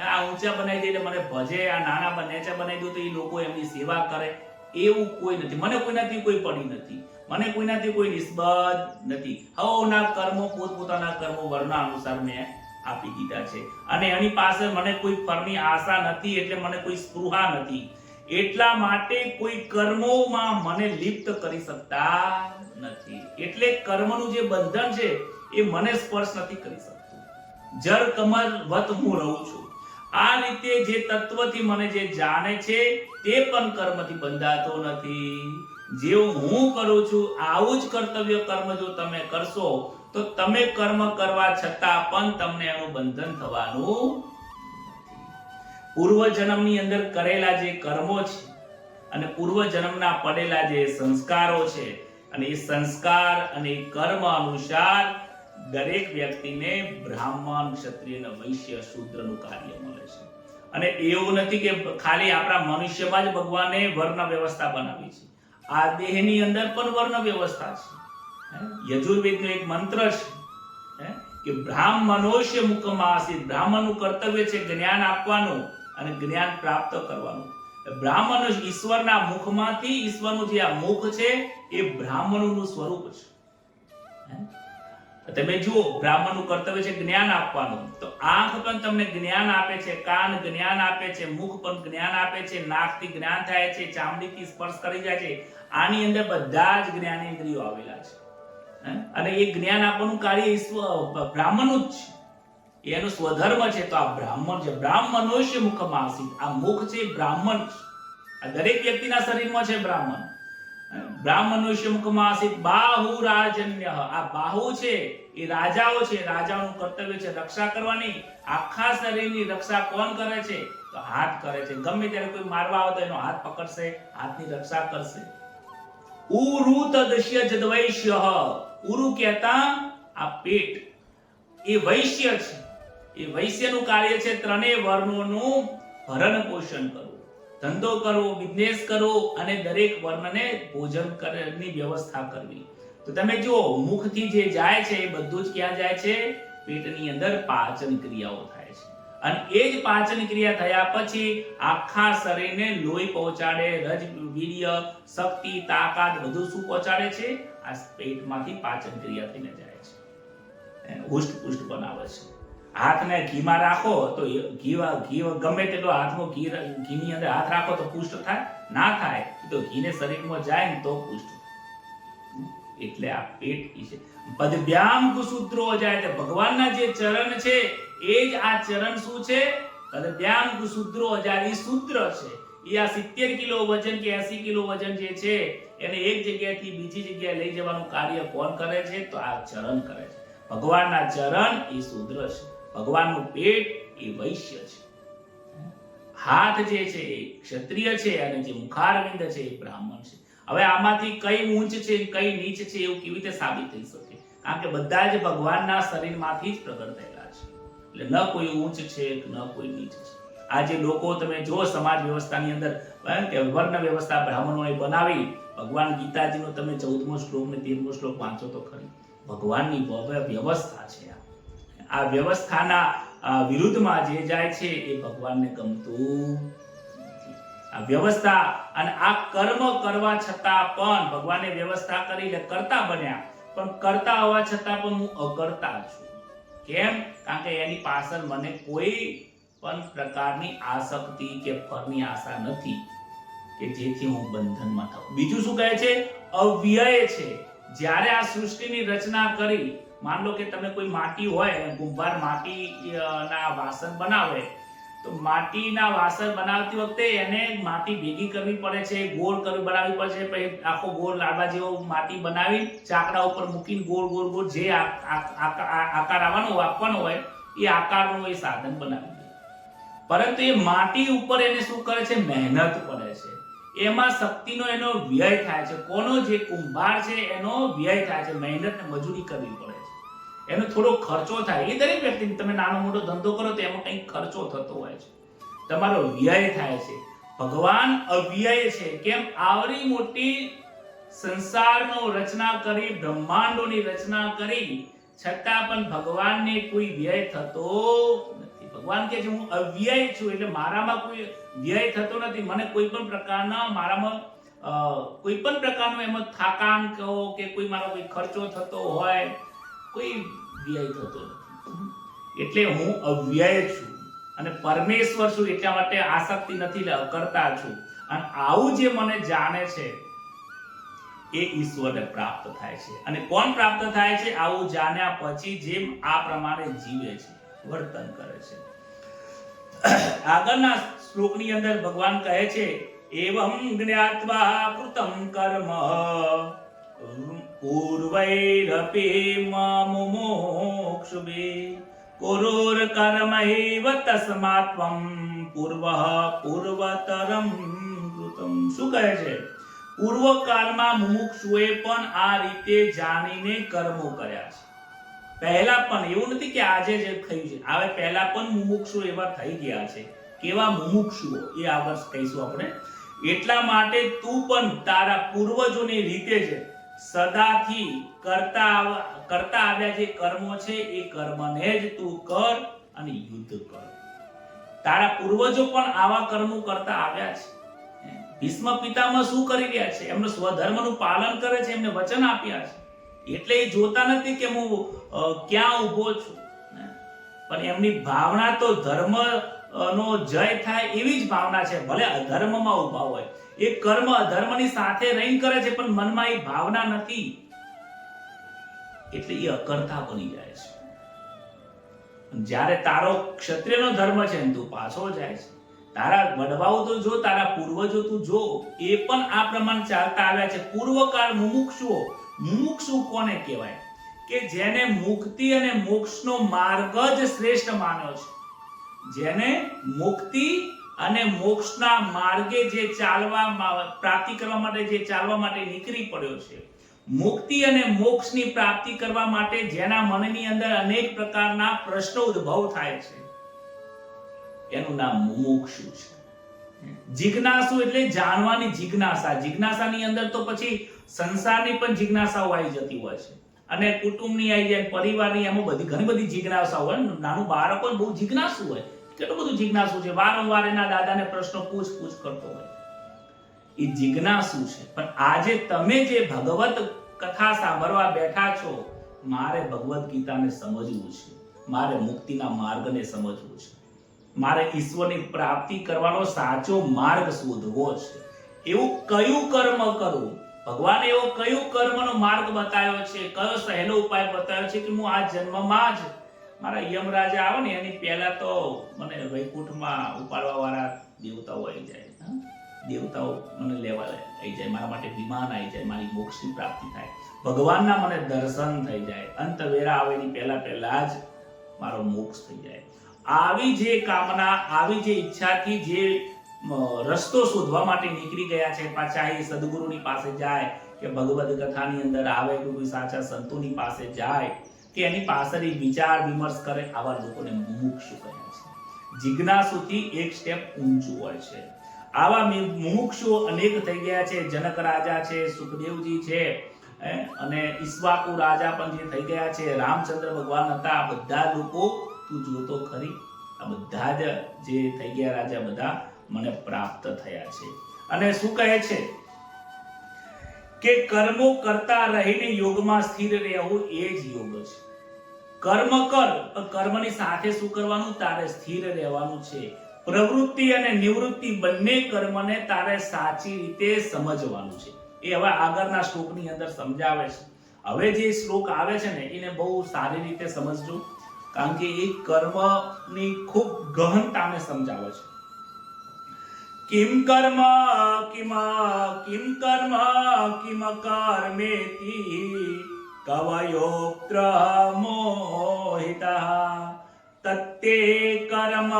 આ ઊંચા બનાવી દે એટલે મને ભજે, આ નાના નીચા બનાવી દો તો એ લોકો એમની સેવા કરે, એવું કોઈ નથી. મને કોઈનાથી કોઈ પડી નથી, મને કોઈનાથી કોઈ નિસ્બત નથી. હવના કર્મો પોતપોતાના કર્મો વર્ણ અનુસાર મેં આપી દીધા છે અને એની પાસે મને કોઈ ફળની આશા નથી, એટલે મને કોઈ સ્પૃહા નથી. એટલા માટે કોઈ કર્મોમાં મને લિપ્ત કરી શકતા નથી. એટલે કર્મનું જે બંધન છે એ મને સ્પર્શ નથી કરી શકતું. જળ કમર વત હું રહું છું. આ રીતે જે તત્વથી મને જે જાણે છે તે પણ કર્મથી બંધાતો નથી. જેવું હું કરું છું આવું જ કર્તવ્ય કર્મ જો તમે કરશો તો તમે કર્મ કરવા છતાં પણ તમને એનું બંધન થવાનું. પૂર્વ જન્મની અંદર કરેલા જે કર્મો છે અને પૂર્વ જન્મના પડેલા જે સંસ્કારો છે અને એ સંસ્કાર અને કર્મ અનુસાર દરેક વ્યક્તિને બ્રાહ્મણ, ક્ષત્રિય અને વૈશ્ય, શૂદ્રનું કાર્ય મળે છે. અને એવું નથી કે ખાલી આપણા મનુષ્યમાં જ ભગવાને વર્ણ વ્યવસ્થા બનાવી છે, આ દેહની અંદર પણ વર્ણ વ્યવસ્થા છે. યજુર્વેદનો એક મંત્ર છે કે બ્રાહ્મણોશ્ય મુખમાસિત, બ્રાહ્મણનું કર્તવ્ય છે જ્ઞાન આપવાનું અને જ્ઞાન પ્રાપ્ત કરવાનું. બ્રાહ્મણ ઈશ્વરના મુખમાંથી, ઈશ્વરનું જે આ મુખ છે એ બ્રાહ્મણનું સ્વરૂપ છે. તમે જુઓ, બ્રાહ્મણનું કર્તવ્ય છે જ્ઞાન આપવાનું, તો આંખ પણ તમને જ્ઞાન આપે છે, કાન જ્ઞાન આપે છે, મુખ પણ જ્ઞાન આપે છે, નાકથી જ્ઞાન થાય છે, ચામડીથી સ્પર્શ કરી જાય છે. આની અંદર બધા જ જ્ઞાનેન્દ્રિયો આવેલા છે. અને એ જ્ઞાન આપવાનું કાર્ય બ્રાહ્મણનું જ છે, એનો સ્વધર્મ છે. તો આ બ્રાહ્મણ છે, બ્રાહ્મણોશ્ય મુખમાસિત, આ મુખ છે બ્રાહ્મણ છે. આ દરેક વ્યક્તિના શરીરમાં છે બ્રાહ્મણ. બ્રાહ્મણોશ્ય મુખમાસિત બાહુ રાજન્ય, આ બાહુ છે એ રાજાઓ છે, રાજાઓનું કર્તવ્ય છે રક્ષા કરવાની. આખા શરીરની રક્ષા કોણ કરે છે? તો હાથ કરે છે. ગમે ત્યારે કોઈ મારવા આવે તો એનો હાથ પકડશે, હાથની રક્ષા કરશે. ઉરુ તદસ્ય જદવૈશ્ય, ઉરુ કહેતા આ પેટ એ વૈશ્ય છે. એ વૈશ્યનું કાર્ય છે ત્રણેય વર્ણોનું ભરણ પોષણ કરવું, ધંધો કરવો, બિઝનેસ કરવો અને દરેક વર્ણને ભોજન ની વ્યવસ્થા કરવી. તો તમે જુઓ, મુખથી જે જાય છે એ બધું જ ક્યાં જાય છે? પેટની અંદર પાચન ક્રિયાઓ થાય છે. અને એ જ પાચન ક્રિયા થયા પછી આખા શરીરને લોહી પહોંચાડે, રજ, વીર્ય, શક્તિ, તાકાત બધું શું પહોંચાડે છે? આ પેટમાંથી પાચન ક્રિયા થઈને જાય છે, હુષ્ટ બનાવે છે. હાથને ઘીમાં રાખો તો ઘી ગમે તેટલો હાથમાં ઘીની અંદર હાથ રાખો તો પુષ્ટ થાય? ના થાય. તો ઘીને શરીરમાં જાય ને તો પુષ્ટ. એટલે આ પેટ છે. પદભ્યામ કુસૂત્રો જાય, ભગવાનના જે ચરણ છે એ જ આ ચરણ શું છે? પદભ્યામ કુસૂત્રો જાય. એ સૂત્ર છે. એ આ 70 કિલો વજન કે 80 કિલો વજન જે છે એને એક જગ્યાએથી બીજી જગ્યાએ લઈ જવાનું કાર્ય કોણ કરે છે? તો આ ચરણ કરે છે. ભગવાનના ચરણ એ શૂદ્ર છે, ભગવાનનું પેટ એ વૈશ્ય છે, હાથ જે છે એ ક્ષત્રિય છે અને જે મુખારવિંદ છે એ બ્રાહ્મણ છે. હવે આમાંથી કઈ ઊંચ છે કઈ નીચ છે એવું કેવી રીતે સાબિત થઈ શકે? કારણ કે બધા જ ભગવાનના શરીરમાંથી જ પ્રગટ થયેલા છે. એટલે ન કોઈ ઊંચ છે ન કોઈ નીચ છે. આ જે લોકો તમે જો સમાજ વ્યવસ્થાની અંદર વર્ણ વ્યવસ્થા બ્રાહ્મણોએ બનાવી, ભગવાન ગીતાજીનો તમે 14મો શ્લોક ને 13મો શ્લોક વાંચો તો ખરી, ભગવાનની ભવ્ય વ્યવસ્થા છે. આ વ્યવસ્થાના વિરુદ્ધમાં જે જાય છે એ ભગવાનને ગમતું નથી. આ વ્યવસ્થા અને આ કર્મ કરવા છતાં પણ ભગવાને વ્યવસ્થા કરી એટલે કરતા બન્યા, પણ કરતા હોવા છતાં પણ હું અકર્તા છું. કેમ? કારણ કે એની પાછળ મને કોઈ પણ પ્રકારની આસક્તિ કે ફળની આશા નથી કે જેથી હું બંધનમાં થાઉં. બીજું શું કહે છે? અવ્યય છે. જ્યારે આ સૃષ્ટિની રચના કરી, માન લો કે તમે કોઈ માટી હોય અને કુંભાર માટીના વાસણ બનાવે, તો માટીના વાસણ બનાવતી વખતે એને માટી ભેગી કરવી પડે છે, ગોળ કરવી બનાવવી પડે છે, પછી આખો ગોળ લાડવા જેવો માટી બનાવી ચાકડા ઉપર મૂકીને ગોળ ગોળ ગોળ જે આકાર આપવાનો હોય એ આકારનું એ સાધન બનાવી દે. પરંતુ એ માટી ઉપર એને શું કરે છે? મહેનત પડે છે. એમાં શક્તિનો એનો વ્યય થાય છે. કોનો? જે કુંભાર છે એનો વ્યય થાય છે, મહેનત ને મજૂરી કરવી પડે છે, એનો થોડો ખર્ચો થાય. એ દરેક વ્યક્તિ, તમે નાનો મોટો ધંધો કરો તો એમાં કંઈક ખર્ચો થતો હોય છે, તમારો વ્યય થાય છે. ભગવાન અવ્યય છે. કેમ? આવરી મોટી સંસારનો રચના કરી, બ્રહ્માંડોની રચના કરી, છતાં પણ ભગવાનને કોઈ વ્યય થતો નથી. ભગવાન કહે છે હું અવ્યય છું, એટલે મારામાં કોઈ વ્યય થતો નથી. મને કોઈ પણ પ્રકારના મારામાં કોઈ પણ પ્રકારનો એમાં થાકાન કહો કે કોઈ મારો કોઈ ખર્ચો થતો હોય, કોઈ વ્યય થતો નથી. એટલે હું અવ્યય છું અને પરમેશ્વર છું, એટલા માટે આસક્તિ નથી, કરતા છું. અને આવું જે મને જાણે છે એ ઈશ્વરને પ્રાપ્ત થાય છે. અને કોણ પ્રાપ્ત થાય છે? આવું જાણ્યા પછી જેમ આ પ્રમાણે જીવે છે, વર્તન કરે છે. આગળના શ્લોકની અંદર ભગવાન કહે છે એવં જ્ઞાત્વા કૃતમ કર્મ પૂર્વૈરપી મુમુક્ષુભિ કુરુર કર્મૈવ તસ્માત્ ત્વં પૂર્વઃ પૂર્વતરમ કૃતમ. શું કહે છે? પૂર્વકાળમાં મુમુક્ષુએ પણ આ રીતે જાણીને કર્મો કર્યા છે. પહેલા પણ એવું નથી કે આજે જે થયું છે, હવે પહેલા પણ મુમુક્ષુ એવા થઈ ગયા છે કેવા મુમુક્ષુઓ એ આગળ કહીશું આપણે. એટલા માટે તું પણ તારા પૂર્વજોની રીતે જ સદાથી કરતા આવ્યા જે કર્મો છે એ કર્મને જ તું કર અને યુદ્ધ કર. તારા પૂર્વજો પણ આવા કર્મો કરતા આવ્યા છે. ભીષ્મ પિતામહ શું કરી રહ્યા છે? એમનું સ્વધર્મનું પાલન કરે છે, એમને વચન આપ્યા છે. એટલે એ જોતા નથી કે હું ક્યાં ઊભો છું, પણ એમની ભાવના તો ધર્મ નો જય થાય એવી જ ભાવના છે. ભલે અધર્મમાં ઊભા હોય, એ કર્મ અધર્મની સાથે રહીને કરે છે, પણ મનમાં એ ભાવના નથી, એટલે એ અકર્તા બની જાય છે. જ્યારે તારો ક્ષત્રિયનો ધર્મ છે ને તું પાછો જાય છે, તારા વડવાઓ તો જો, તારા પૂર્વજો તું જો, એ પણ આ પ્રમાણે ચાલતા આવ્યા છે. પૂર્વકાળ મુમુક્ષુઓ. મુમુક્ષુ કોને કહેવાય? કે જેને મુક્તિ અને મોક્ષનો માર્ગ જ શ્રેષ્ઠ માન્યો છે. જેને મુક્તિ અને મોક્ષના માર્ગે જે પ્રાપ્તિ કરવા માટે જે ચાલવા માટે નીકળી પડ્યો છે, મુક્તિ અને મોક્ષની પ્રાપ્તિ કરવા માટે જેના મનની અંદર અનેક પ્રકારના પ્રશ્નો ઉદ્ભવ થાય છે, એનું નામ મુમુક્ષુ છે. જિજ્ઞાસુ એટલે જાણવાની જિજ્ઞાસા. જિજ્ઞાસાની અંદર તો પછી સંસારની પણ જિજ્ઞાસાઓ આવી જતી હોય છે, અને કુટુંબની આવી જાય, પરિવારની, એમાં ઘણી બધી જિજ્ઞાસા હોય. નાનું બાળક બહુ જિજ્ઞાસુ હોય, કેટલું બધું જિજ્ઞાસુ છે, વારંવાર એના દાદાને પ્રશ્નો પૂછ કરતો હોય. એ જિજ્ઞાસુ છે. પણ આજે તમે જે ભગવત કથા સાંભળવા બેઠા છો, મારે ભગવદ ગીતાને સમજવું છે, મારે મુક્તિના માર્ગને સમજવું છે, મારે ઈશ્વરની પ્રાપ્તિ કરવાનો સાચો માર્ગ શોધવો છે. એવું કયું કર્મ કરવું? ભગવાને એવો કયો કર્મનો માર્ગ બતાવ્યો છે, કયો સહેલો ઉપાય બતાવ્યો છે કે હું આ જન્મમાં જ મારા યમરાજા આવે ને એની પહેલા તો મને વૈકુંઠમાં ઉપાડવા વાળા દેવતાઓ આવી જાય. દેવતાઓ મને લેવા આવી જાય, મારા માટે વિમાન આવી જાય, મારી મોક્ષની પ્રાપ્તિ થાય, ભગવાનના મને દર્શન થઈ જાય, અંત વેરા આવે એની પહેલા જ મારો મોક્ષ થઈ જાય. આવી જે કામના, આવી જે ઈચ્છાથી જે રસ્તો શોધવા માટે નીકળી ગયા છે, પાછા એ સદગુરુની પાસે જાય કે ભગવદ કથાની અંદર આવે કે કોઈ સાચા સંતોની પાસે જાય કે એની પાછળ વિચાર વિમર્શ કરે, આવા લોકોને મુમુક્ષુ કહે છે. જિજ્ઞાસુથી એક સ્ટેપ ઊંચું હોય છે. આવા મુમુક્ષુઓ અનેક થઈ ગયા છે. જનક રાજા છે, સુખદેવજી છે, અને ઈક્ષ્વાકુ રાજા પણ જે થઈ ગયા છે, રામચંદ્ર ભગવાન હતા. આ બધા લોકો તું જોતો ખરી, આ બધા જ જે થઈ ગયા રાજા બધા મને પ્રાપ્ત થયા છે. અને શું કહે છે કે કર્મો કરતા રહીને યોગમાં સ્થિર રહેવું એ જ યોગ છે. કર્મ કર, કર્મની સાથે શું કરવાનું? તારે સ્થિર રહેવાનું છે. પ્રવૃત્તિ અને નિવૃત્તિ બંને કર્મને તારે સાચી રીતે સમજવાનું છે. એ હવે આગળના શ્લોકની અંદર સમજાવે છે. હવે જે શ્લોક આવે છે ને એને બહુ સારી રીતે સમજજો, કારણ કે એ કર્મની ખૂબ ગહનતાને સમજાવે છે. કિમ કર્મ કિમ કર્મેતિ કવયોત્ર મોહિતઃ તત્તે કર્મ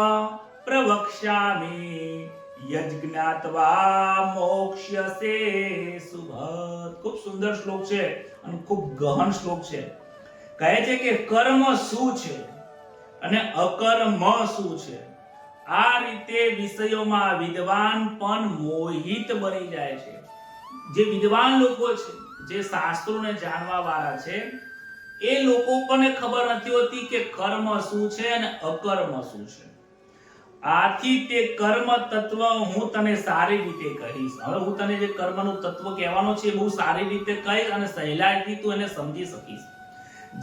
પ્રવક્ષ્યામિ યજ્ઞાત્વા મોક્ષ્યસે સુભદ. ખૂબ સુંદર શ્લોક છે અને ખૂબ ગહન શ્લોક છે. કહે છે કે કર્મ શું છે અને અકર્મ શું છે. આ રીતે વિષયોમાં વિદ્વાન પણ મોહિત બની જાય છે. જે વિદ્વાન લોકો છે, જે શાસ્ત્રોને જાણવા વાળા છે, એ લોકો પણ ખબર નથી હોતી કે કર્મ શું છે અને અકર્મ શું છે. આથી તે કર્મ તત્વ હું તને સારી રીતે કહીશ. હવે હું તને જે કર્મનું તત્વ કહેવાનો છે બહુ સારી રીતે કહીશ અને સહેલાઈથી તું એને સમજી શકીશ.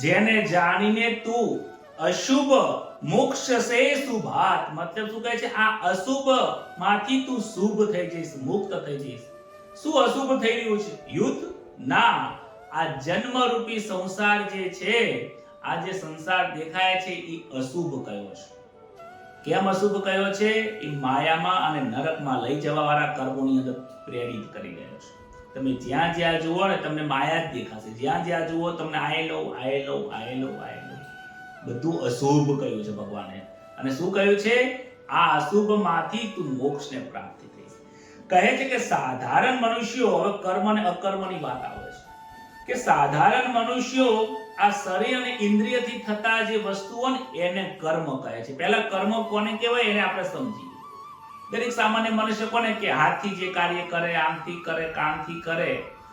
જેને જાણીને તું અશુભ મોક્ષસે શુભાત, મતલબ શું કહે છે? આ અશુભ માંથી તું શુભ થઈ જઈશ, મુક્ત થઈ જઈશ. શું અશુભ થઈ રહ્યું છે? યુદ્ધ ના, આ જન્મ રૂપી સંસાર જે છે, આ જે સંસાર દેખાય છે એ અશુભ કયો છે. કેમ અશુભ કયો છે? એ માયામાં અને નરકમાં લઈ જવા વાળા કર્મોની અંદર પ્રેરિત કરી રહ્યો છે. તમે જ્યાં જ્યાં જુઓ ને તમને માયા જ દેખાશે. જ્યાં જ્યાં જુઓ તમને આયેલો બધું અશુભ કહ્યું છે ભગવાને. અને શું કહ્યું છે? આ અશુભ માંથી તું મોક્ષને પ્રાપ્તિ થઈશ. કહે છે કે સાધારણ મનુષ્યો, હવે કર્મ અને અકર્મની વાત આવે છે, કે સાધારણ મનુષ્યો આ શરીર અને ઇન્દ્રિયથી થતા જે વસ્તુઓ ને એને કર્મ કહે છે. પહેલા કર્મ કોને કહેવાય એને આપણે સમજીએ. દરેક સામાન્ય મનુષ્ય કોને કે હાથથી જે કાર્ય કરે, આમથી કરે, કાનથી કરે,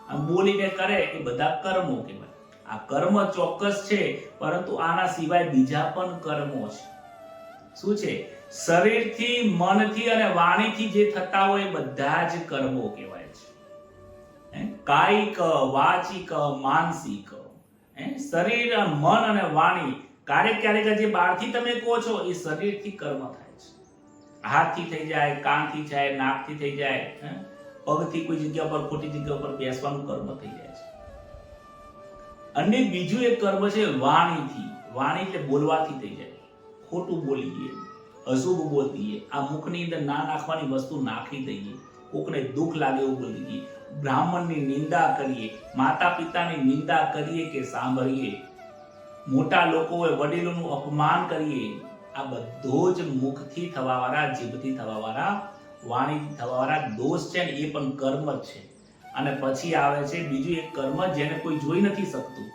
આમ બોલીને કરે, એ બધા કર્મો કહેવાય. આ કર્મ ચોક્કસ છે, પરંતુ આના સિવાય બીજા પણ કર્મો છે. શું છે? શરીરથી, મનથી અને વાણીથી જે થતા હોય બધા જ કર્મો કહેવાય છે. કાયિક, વાચિક, માનસિક. શરીર, મન અને વાણી ક્યારેક ક્યારેક જે બહારથી તમે કહો છો એ શરીરથી કર્મ થાય છે. હાથથી થઈ જાય, કાનથી થાય, નાકથી થઈ જાય, પગથી કોઈ જગ્યા પર ખોટી જગ્યા પર બેસવાનું કર્મ થઈ જાય છે. અને બીજું એક કર્મ છે વાણીથી. વાણી એટલે બોલવાથી થઈ જાય. ખોટું બોલીએ, અશુભ બોલીએ, આ મુખની અંદર ના નાખવાની વસ્તુ નાખી દઈએ, કોકને દુઃખ લાગે એવું બોલી દઈએ, બ્રાહ્મણની નિંદા કરીએ, માતા પિતાની નિંદા કરીએ કે સાંભળીએ, મોટા લોકો હોય વડીલોનું અપમાન કરીએ, આ બધો જ મુખથી થવાવાળા, જીભથી થવાવાળા, વાણીથી થવાવાળા દોષ છે ને, એ પણ કર્મ જ છે. અને પછી આવે છે બીજું એક કર્મ જેને કોઈ જોઈ નથી શકતું,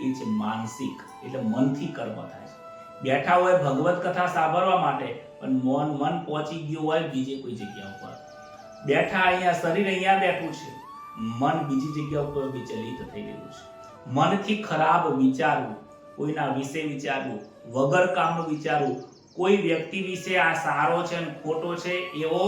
એ છે માનસિક, એટલે મનથી કર્મ થાય છે. બેઠા હોય ભગવત કથા સાંભળવા માટે, પણ મન પહોંચી ગયું હોય બીજે કોઈ જગ્યા ઉપર. બેઠા અહીંયા, શરીર અહીંયા બેઠું છે, મન બીજી જગ્યા ઉપર વિચલિત થઈ ગયું છે. મનથી ખરાબ વિચારવું, કોઈના વિશે વિચારવું, વગર કામનું વિચારવું, કોઈ વ્યક્તિ વિશે આ સારો છે અને ખોટો છે એવો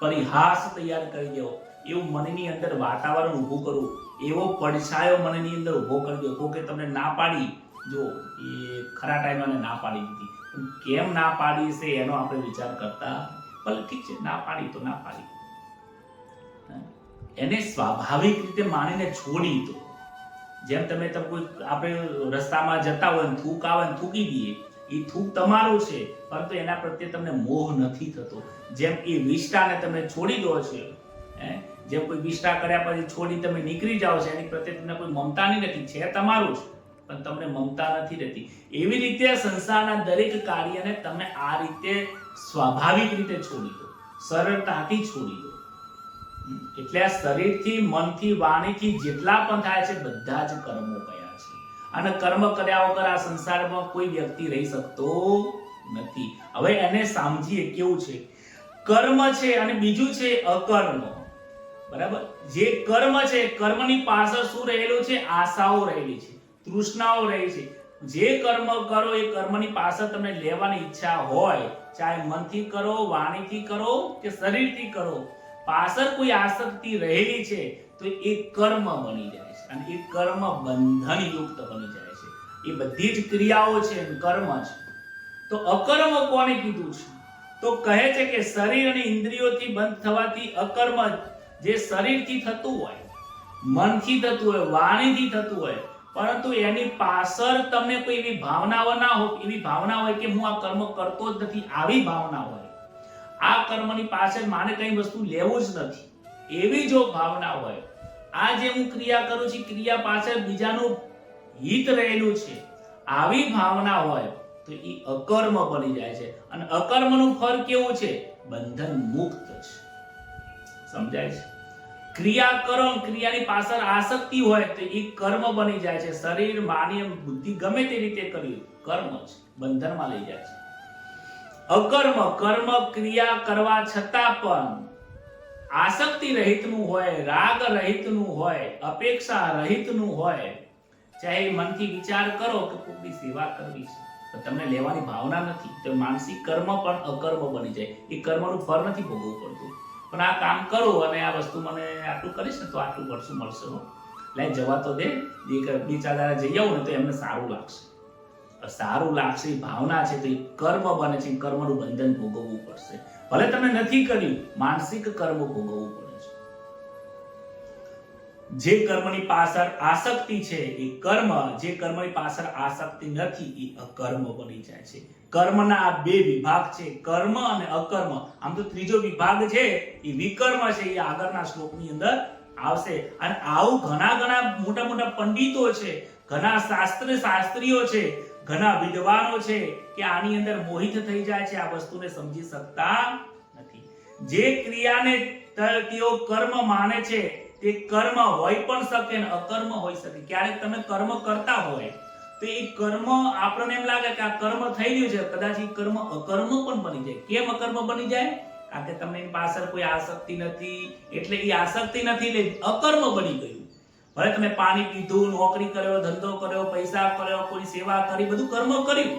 પરિહાસ તૈયાર કરી દેવો, એવું મનની અંદર વાતાવરણ ઊભું કરવું, એવો પડછાયો મનની અંદર ઊભો કરી દો. કોકે તમને ના પાડી, જો એ ખરા ટાઈમે મને ના પાડી દીધી, પણ કેમ ના પાડી છે એનો આપણે વિચાર કરતા, ભલે ઠીક છે ના પાડી તો ના પાડી, એને સ્વાભાવિક રીતે માનીને છોડી દો. જેમ તમે કોઈ આપણે રસ્તામાં જતા હોય થૂક આવે ને થૂકી દઈએ, એ થૂક તમારું છે, પરંતુ એના પ્રત્યે તમને મોહ નથી થતો. જેમ એ વિષ્ટાને તમે છોડી દો છો, જેમ કોઈ વિષ્ટા કર્યા પછી છોડી તમે નીકળી જાઓ છો, એની પ્રત્યે તમને કોઈ મમતા નથી, છે તમારું જ, પણ તમને મમતા નથી રહેતી. એવી રીતે સંસારના દરેક કાર્યને તમે આ રીતે સ્વાભાવિક રીતે છોડી દો, સરળતાથી છોડી દો. એટલે આ શરીરથી, મનથી, વાણીથી જેટલા પણ થાય છે બધા જ કર્મો કયા છે. અને કર્મ કર્યા વગર આ સંસારમાં કોઈ વ્યક્તિ રહી શકતો નથી. હવે એને સમજીએ કેવું છે. કર્મ છે અને બીજું છે અકર્મ. બરાબર? જે કર્મ છે, કર્મની પાછળ શું રહેલું છે? આશાઓ રહેલી છે, તૃષ્ણાઓ રહી છે. જે કર્મ કરો એ કર્મની પાછળ તમને લેવાની ઈચ્છા હોય, ચાહે મનથી કરો, વાણીથી કરો કે શરીરથી કરો, પાછળ કોઈ આસક્તિ રહેલી છે તો એ કર્મ બની જાય છે, અને એ કર્મ બંધન યુક્ત બની જાય છે. એ બધી જ ક્રિયાઓ છે કર્મ છે. તો અકર્મ કોને કીધું છે? તો કહે છે કે શરીર અને ઇન્દ્રિયોથી બંધ થવાથી અકર્મ, જે શરીરથી થતું હોય, મનથી થતું હોય, વાણીથી થતું હોય, પરંતુ એની પાછળ તમને કોઈ એવી ભાવનાઓ ના હોય, એવી ભાવના હોય કે હું આ કર્મ કરતો જ નથી, આવી ભાવના હોય, આ કર્મની પાછળ માને કઈ વસ્તુ લેવું જ નથી, એવી જો ભાવના હોય, આ જે હું ક્રિયા કરું છું ક્રિયા પાછળ બીજાનું હિત રહેલું છે, આવી ભાવના હોય તો એ અકર્મ બની જાય છે. અને અકર્મનું ફળ કેવું છે? બંધન મુક્ત છે. સમજાય છે? ક્રિયા કરો, ક્રિયાની પાછળ આસક્તિ હોય તો એ કર્મ બની જાય છે. શરીર, વાણી, બુદ્ધિ ગમે તે રીતે કર્યું, કર્મ છે, બંધનમાં લઈ જાય છે. અકર્મ, કર્મ ક્રિયા કરવા છતાં પણ આસક્તિ રહિતનું હોય, રાગ રહિતનું હોય, અપેક્ષા રહિતનું હોય, ચાહે મનથી વિચાર કરો કે કોઈની સેવા કરવી છે, તો તમને લેવાની ભાવના નથી, તો માનસિક કર્મ પણ અકર્મ બની જાય. એ કર્મનું ફળ નથી ભોગવવું પડતું, પણ આ કામ કરો અને આ વસ્તુ મને આટલું કરીશ ને તો આટલું વર્ષું મળશે, લઈ જવા તો દે, બે ચાર દાડા જઈ આવું ને તો એમને સારું લાગશે. સારું લાગશે એ ભાવના છે તો એ કર્મ બને છે. કર્મનું બંધન ભોગવવું પડશે, ભલે તમે નથી કર્યું, માનસિક કર્મ ભોગવવું પડે છે. જે કર્મની પાછળ આસક્તિ છે એ કર્મ, જે કર્મની પાછળ આસક્તિ નથી એ અકર્મ બની જાય છે. કર્મના આ બે વિભાગ છે, કર્મ અને અકર્મ. આમ તો ત્રીજો વિભાગ છે એ વિકર્મ છે, એ આગળના શ્લોકની અંદર આવશે. અને આવું ઘણા મોટા મોટા પંડિતો છે, ઘણા શાસ્ત્રીઓ છે, ઘણા વિદ્વાનો છે કે આની અંદર મોહિત થઈ જાય છે, આ વસ્તુને સમજી શકતા નથી. જે ક્રિયાને તેઓ કર્મ માને છે તે કર્મ હોઈ પણ શકે અને અકર્મ હોઈ શકે. ક્યારેક તમે કર્મ કરતા હોય તો એ કર્મ આપણને એમ લાગે કે આ કર્મ થઈ રહ્યું છે, કદાચ એ કર્મ અકર્મ પણ બની જાય. કેમ અકર્મ બની જાય? કારણ કે તમને એની પાછળ કોઈ આસક્તિ નથી, એટલે એ આસક્તિ નથી એટલે અકર્મ બની ગયું. ભલે તમે પાણી પીધું, નોકરી કર્યો, ધંધો કર્યો, પૈસા કર્યો, કોઈ સેવા કરી, બધું કર્મ કર્યું,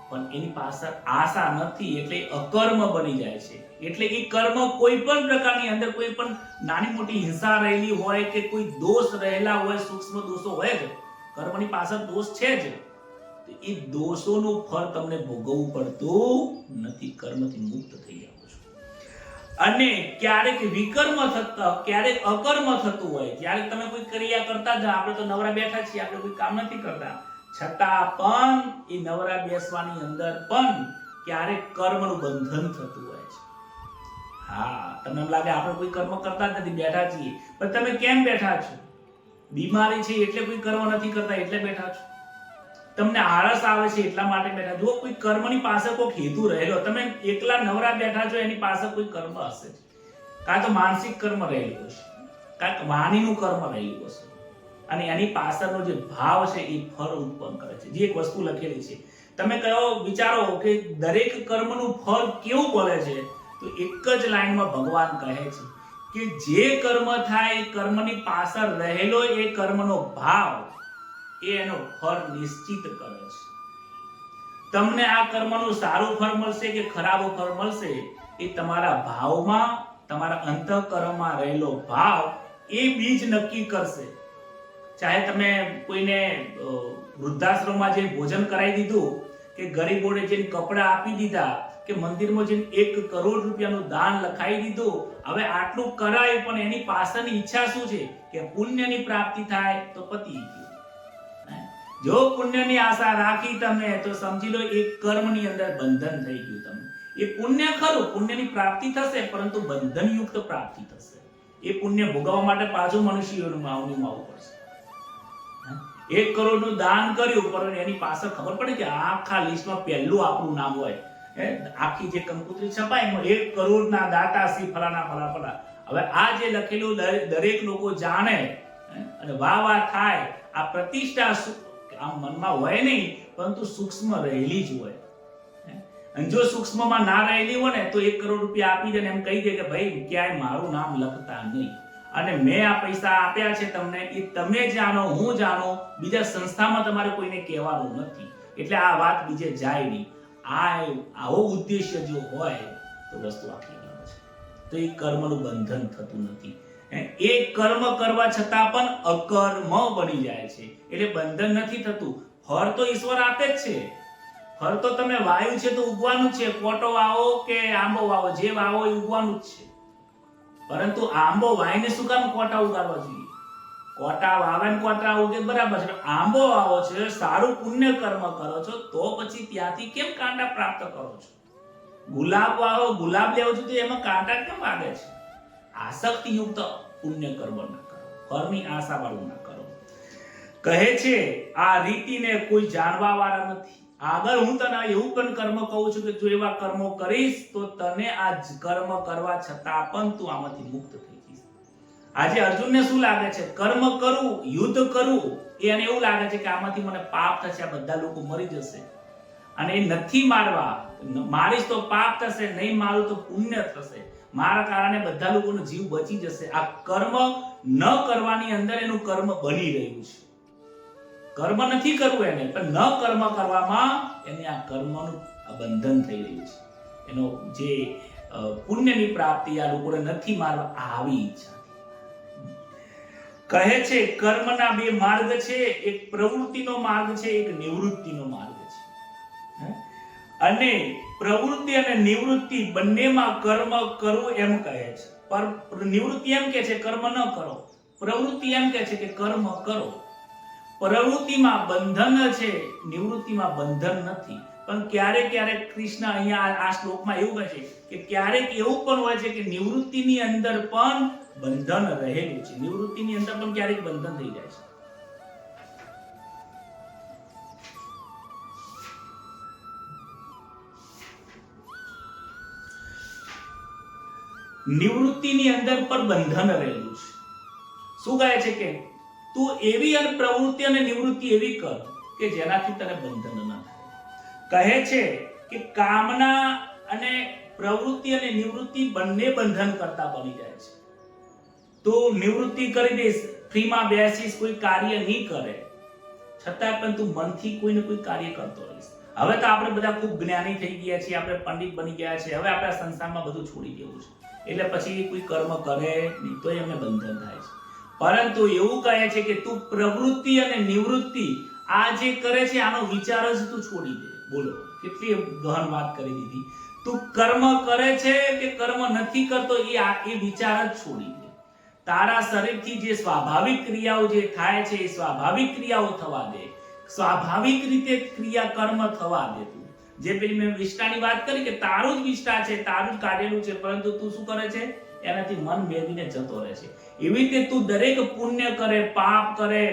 પણ એની પાછળ આશા નથી એટલે અકર્મ બની જાય છે. એટલે એ કર્મ કોઈ પણ પ્રકારની અંદર કોઈ પણ નાની મોટી હિંસા રહેલી હોય કે કોઈ દોષ રહેલા હોય, સૂક્ષ્મ દોષો હોય જ, કર્મની પાછળ દોષ છે જ, તો એ દોષોનું ફળ તમને ભોગવવું પડતું નથી. કર્મથી મુક્ત થઈ જાઓ છો. અને ક્યારેક વિકર્મ થતા, ક્યારેક અકર્મ થતું હોય, ક્યારેક તમે કોઈ ક્રિયા કરતા જ, આપણે તો નવરા બેઠા છીએ, આપણે કોઈ કામ નથી કરતા, છતાં પણ એ નવરા બેસવાની અંદર પણ ક્યારેક કર્મનું બંધન થતું હોય છે. હા, તમને એમ લાગે આપણે કોઈ કર્મ કરતા જ નથી, બેઠા છીએ, પણ તમે કેમ બેઠા છો? બીમારી છે એટલે કોઈ કર્મ નથી કરતા એટલે બેઠા છો. તમને આળસ આવે છે એટલા માટે બેઠા. જો કોઈ કર્મની પાછળ કોઈ હેતુ રહેલો, તમે એકલા નવરા બેઠા છો, એની પાછળ કોઈ કર્મ હશે, કાં તો માનસિક કર્મ રહેલું હશે, કાં તો વાણીનું કર્મ રહેલું હશે, અને એની પાછળનો જે ભાવ છે એ ફળ ઉત્પન્ન કરે છે. જે એક વસ્તુ લખેલી છે, તમે કયો વિચારો કે દરેક કર્મનું ફળ કેવું પડે છે, તો એક જ લાઈનમાં ભગવાન કહે છે કે જે કર્મ થાય એ કર્મની પાછળ રહેલો એ કર્મનો ભાવ એ એનો ફળ નિશ્ચિત કરે છે. તમને આ કર્મનું સારું ફળ મળશે કે ખરાબ ફળ મળશે, એ તમારા ભાવમાં, તમારા અંતઃકરણમાં રહેલો ભાવ એ બીજ નક્કી કરશે. ચાહે તમે કોઈને વૃદ્ધાશ્રમમાં જઈને ભોજન કરાવી દીધું, કે ગરીબોને જઈને કપડા આપી દીધા, કે મંદિરમાં જઈને 1 કરોડ રૂપિયાનું દાન લખાઈ દીધું, હવે આટલું કરાય પણ એની પાછળની ઈચ્છા શું છે કે પુણ્યની પ્રાપ્તિ થાય, તો પતી ગયું. જો પુણ્યની આશા રાખી તમે, તો સમજી લો એક કર્મની અંદર બંધન થઈ ગયું. તમે એ પુણ્ય ખરું, પુણ્યની પ્રાપ્તિ થશે, પરંતુ બંધનયુક્ત પ્રાપ્તિ થશે. એ પુણ્ય ભોગવવા માટે પાછું મનુષ્યનું માવનું આવવું પડશે. 1 કરોડનું દાન કર્યું, પરંતુ એની પાછળ ખબર પડે કે આખા લિસ્ટમાં પહેલું આપણું નામ હોય, આખી જે કંકોત્રી છપાય એમાં 1 કરોડના દાતા શ્રી ફલાણા ફલાણા. હવે આ જે લખેલું દરેક લોકો જાણે અને વાહ થાય, આ પ્રતિષ્ઠા આમ મનમાં હોય નહીં, પરંતુ સૂક્ષ્મ રહેલી જ હોય. અને જો સૂક્ષ્મમાં ના રહેલી હોય ને, તો 1 કરોડ રૂપિયા આપી દે ને એમ કહી દે કે ભાઈ ક્યાંય મારું નામ લખતા નહીં, અને મેં આ પૈસા આપ્યા છે તમને, એ તમે જાણો, હું જાણો, બીજા સંસ્થામાં તમારે કોઈને કહેવાનું નથી, એટલે આ વાત બીજે જાય નહીં. આવો ઉદ્દેશ્ય જો હોય તો વસ્તુ આખી અલગ છે. તો એ કર્મનું બંધન થતું નથી. એ કર્મ કરવા છતાં પણ અકર્મ બની જાય છે, એટલે બંધન નથી થતું. ફળ તો ઈશ્વર આપે જ છે. ફળ તો તમે વાયુ છે તો ઉગવાનું છે, કોટો વાવો કે આંબો વાવો, જે વાવો એ ઉગવાનું જ છે. પરંતુ આંબો વાવીને શું કામ કોટા ઉગાડવા જોઈએ? કોટા વાવે ને કોટા ઉગે બરાબર છે, આંબો વાવો છે, સારું પુણ્ય કર્મ કરો છો, તો પછી ત્યાંથી કેમ કાંટા પ્રાપ્ત કરો છો? ગુલાબ વાવો, ગુલાબ લેવો છો, તો એમાં કાંટા કેમ વાગે છે? આસક્તિયુક્ત પુણ્ય કર્મ ના કરો, ફળની આશા વાળું ના કરો. કહે છે આ રીતિને કોઈ જાણવા વાળા નથી. આગળ હું તને એવું પણ કર્મ કહું છું કે જો એવા કર્મો કરીશ તો તને આ કર્મ કરવા છતાં પણ તું આમાંથી મુક્ત થઈ જઈશ. આજે અર્જુનને શું લાગે છે? કર્મ કરું, યુદ્ધ કરું, એને એવું લાગે છે કે આમાંથી મને પાપ થશે, આ બધા લોકો મરી જશે, અને એ નથી મારવા. મારીશ તો પાપ થશે, નહીં મારું તો પુણ્ય થશે, મારા કારણે બધા લોકોનો જીવ બચી જશે. આ કર્મ ન કરવાની અંદર એનું કર્મ બની રહ્યું છે. કર્મ નથી કરવું એને, પણ ન કર્મ કરવામાં એને આ કર્મનું બંધન થઈ રહ્યું છે. એનો જે પુણ્યની પ્રાપ્તિ આ લોકોને નથી મારવા, આવી ઈચ્છા. કહે છે કર્મના 2 માર્ગ છે, એક પ્રવૃત્તિનો માર્ગ છે, એક નિવૃત્તિનો માર્ગ છે. અને પ્રવૃત્તિ અને નિવૃત્તિ બંનેમાં કર્મ કરવું એમ કહે છે. પર નિવૃત્તિ એમ કે છે કર્મ ન કરો, પ્રવૃત્તિ એમ કે છે કે કર્મ કરો. પ્રવૃત્તિમાં બંધન છે, નિવૃત્તિમાં બંધન નથી. પણ ક્યારેક ક્યારેક કૃષ્ણ અહીંયા આ શ્લોકમાં એવું કહે છે કે ક્યારેક એવું પણ હોય છે કે નિવૃત્તિની અંદર પણ બંધન રહેલું છે. નિવૃત્તિની અંદર પણ ક્યારેક બંધન થઈ જાય છે. નિવૃત્તિની અંદર પણ બંધન રહેલું છે. શું કહે છે કે તું એવી અને પ્રવૃત્તિ અને નિવૃત્તિ એવી કર કે જેનાથી તને બંધન ન થાય. કહે છે કે કામના અને પ્રવૃત્તિ અને નિવૃત્તિ બંને બંધન કરતા બની જાય છે. તો નિવૃત્તિ કરી દઈશ, ફ્રીમાં બેસીશ, કોઈ કાર્ય નહીં કરે, છતાં પણ તું મનથી કોઈ ને કોઈ કાર્ય કરતો રહીશ. હવે તો આપણે બધા ખૂબ જ્ઞાની થઈ ગયા છીએ, આપણે પંડિત બની ગયા છે, હવે આપણે સંસારમાં બધું છોડી દેવું છે, એટલે પછી કોઈ કર્મ કરે નહીં તોય અમને બંધન થાય છે. પરંતુ એવું કહે છે કે તું પ્રવૃત્તિ અને નિવૃત્તિ આ જે કરે છે આનો વિચાર જ તું છોડી દે. બોલો કેટલી ગહન વાત કરી દીધી. તું કર્મ કરે છે કે કર્મ નથી કરતો એ વિચાર જ છોડી દે. તારા શરીરથી જે સ્વાભાવિક ક્રિયાઓ જે થાય છે એ સ્વાભાવિક ક્રિયાઓ થવા દે, સ્વાભાવિક રીતે ક્રિયા કર્મ થવા દે. તું જે પેલી મેં વિષ્ટાની વાત કરી કે તારું જ વિષ્ટા છે, તારું જ કાઢેલું છે, પરંતુ તું શું કરે છે? એનાથી મન મેળવીને જતો રહે છે. એવી રીતે તું દરેક પુણ્ય કરે, પાપ કરે,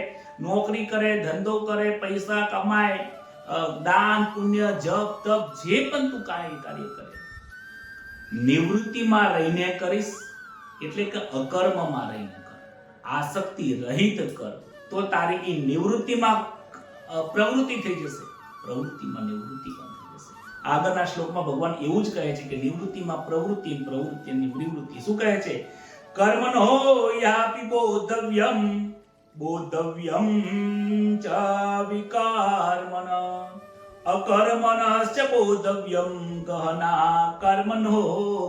નોકરી કરે, ધંધો કરે, પૈસા કમાય, દાન પુણ્ય, જપ તપ, જે પણ તું કાર્ય કરે, નિવૃત્તિમાં રહીને કરીશ, એટલે કે અકર્મમાં રહીને કર, આસક્તિ રહિત કર, તો તારી એ નિવૃત્તિમાં પ્રવૃત્તિ થઈ જશે, પ્રવૃત્તિમાં નિવૃત્તિ પણ થઈ જશે. આગળના શ્લોકમાં ભગવાન એવું જ કહે છે કે નિવૃત્તિમાં પ્રવૃત્તિ, પ્રવૃત્તિની નિવૃત્તિ. શું કહે છે? કર્મણો યાપી બોધવ્યમ, બોધવ્યમ ચ વિકર્મણ, અકર્મણશ્ચ બોધવ્યમ, ગહના કર્મણો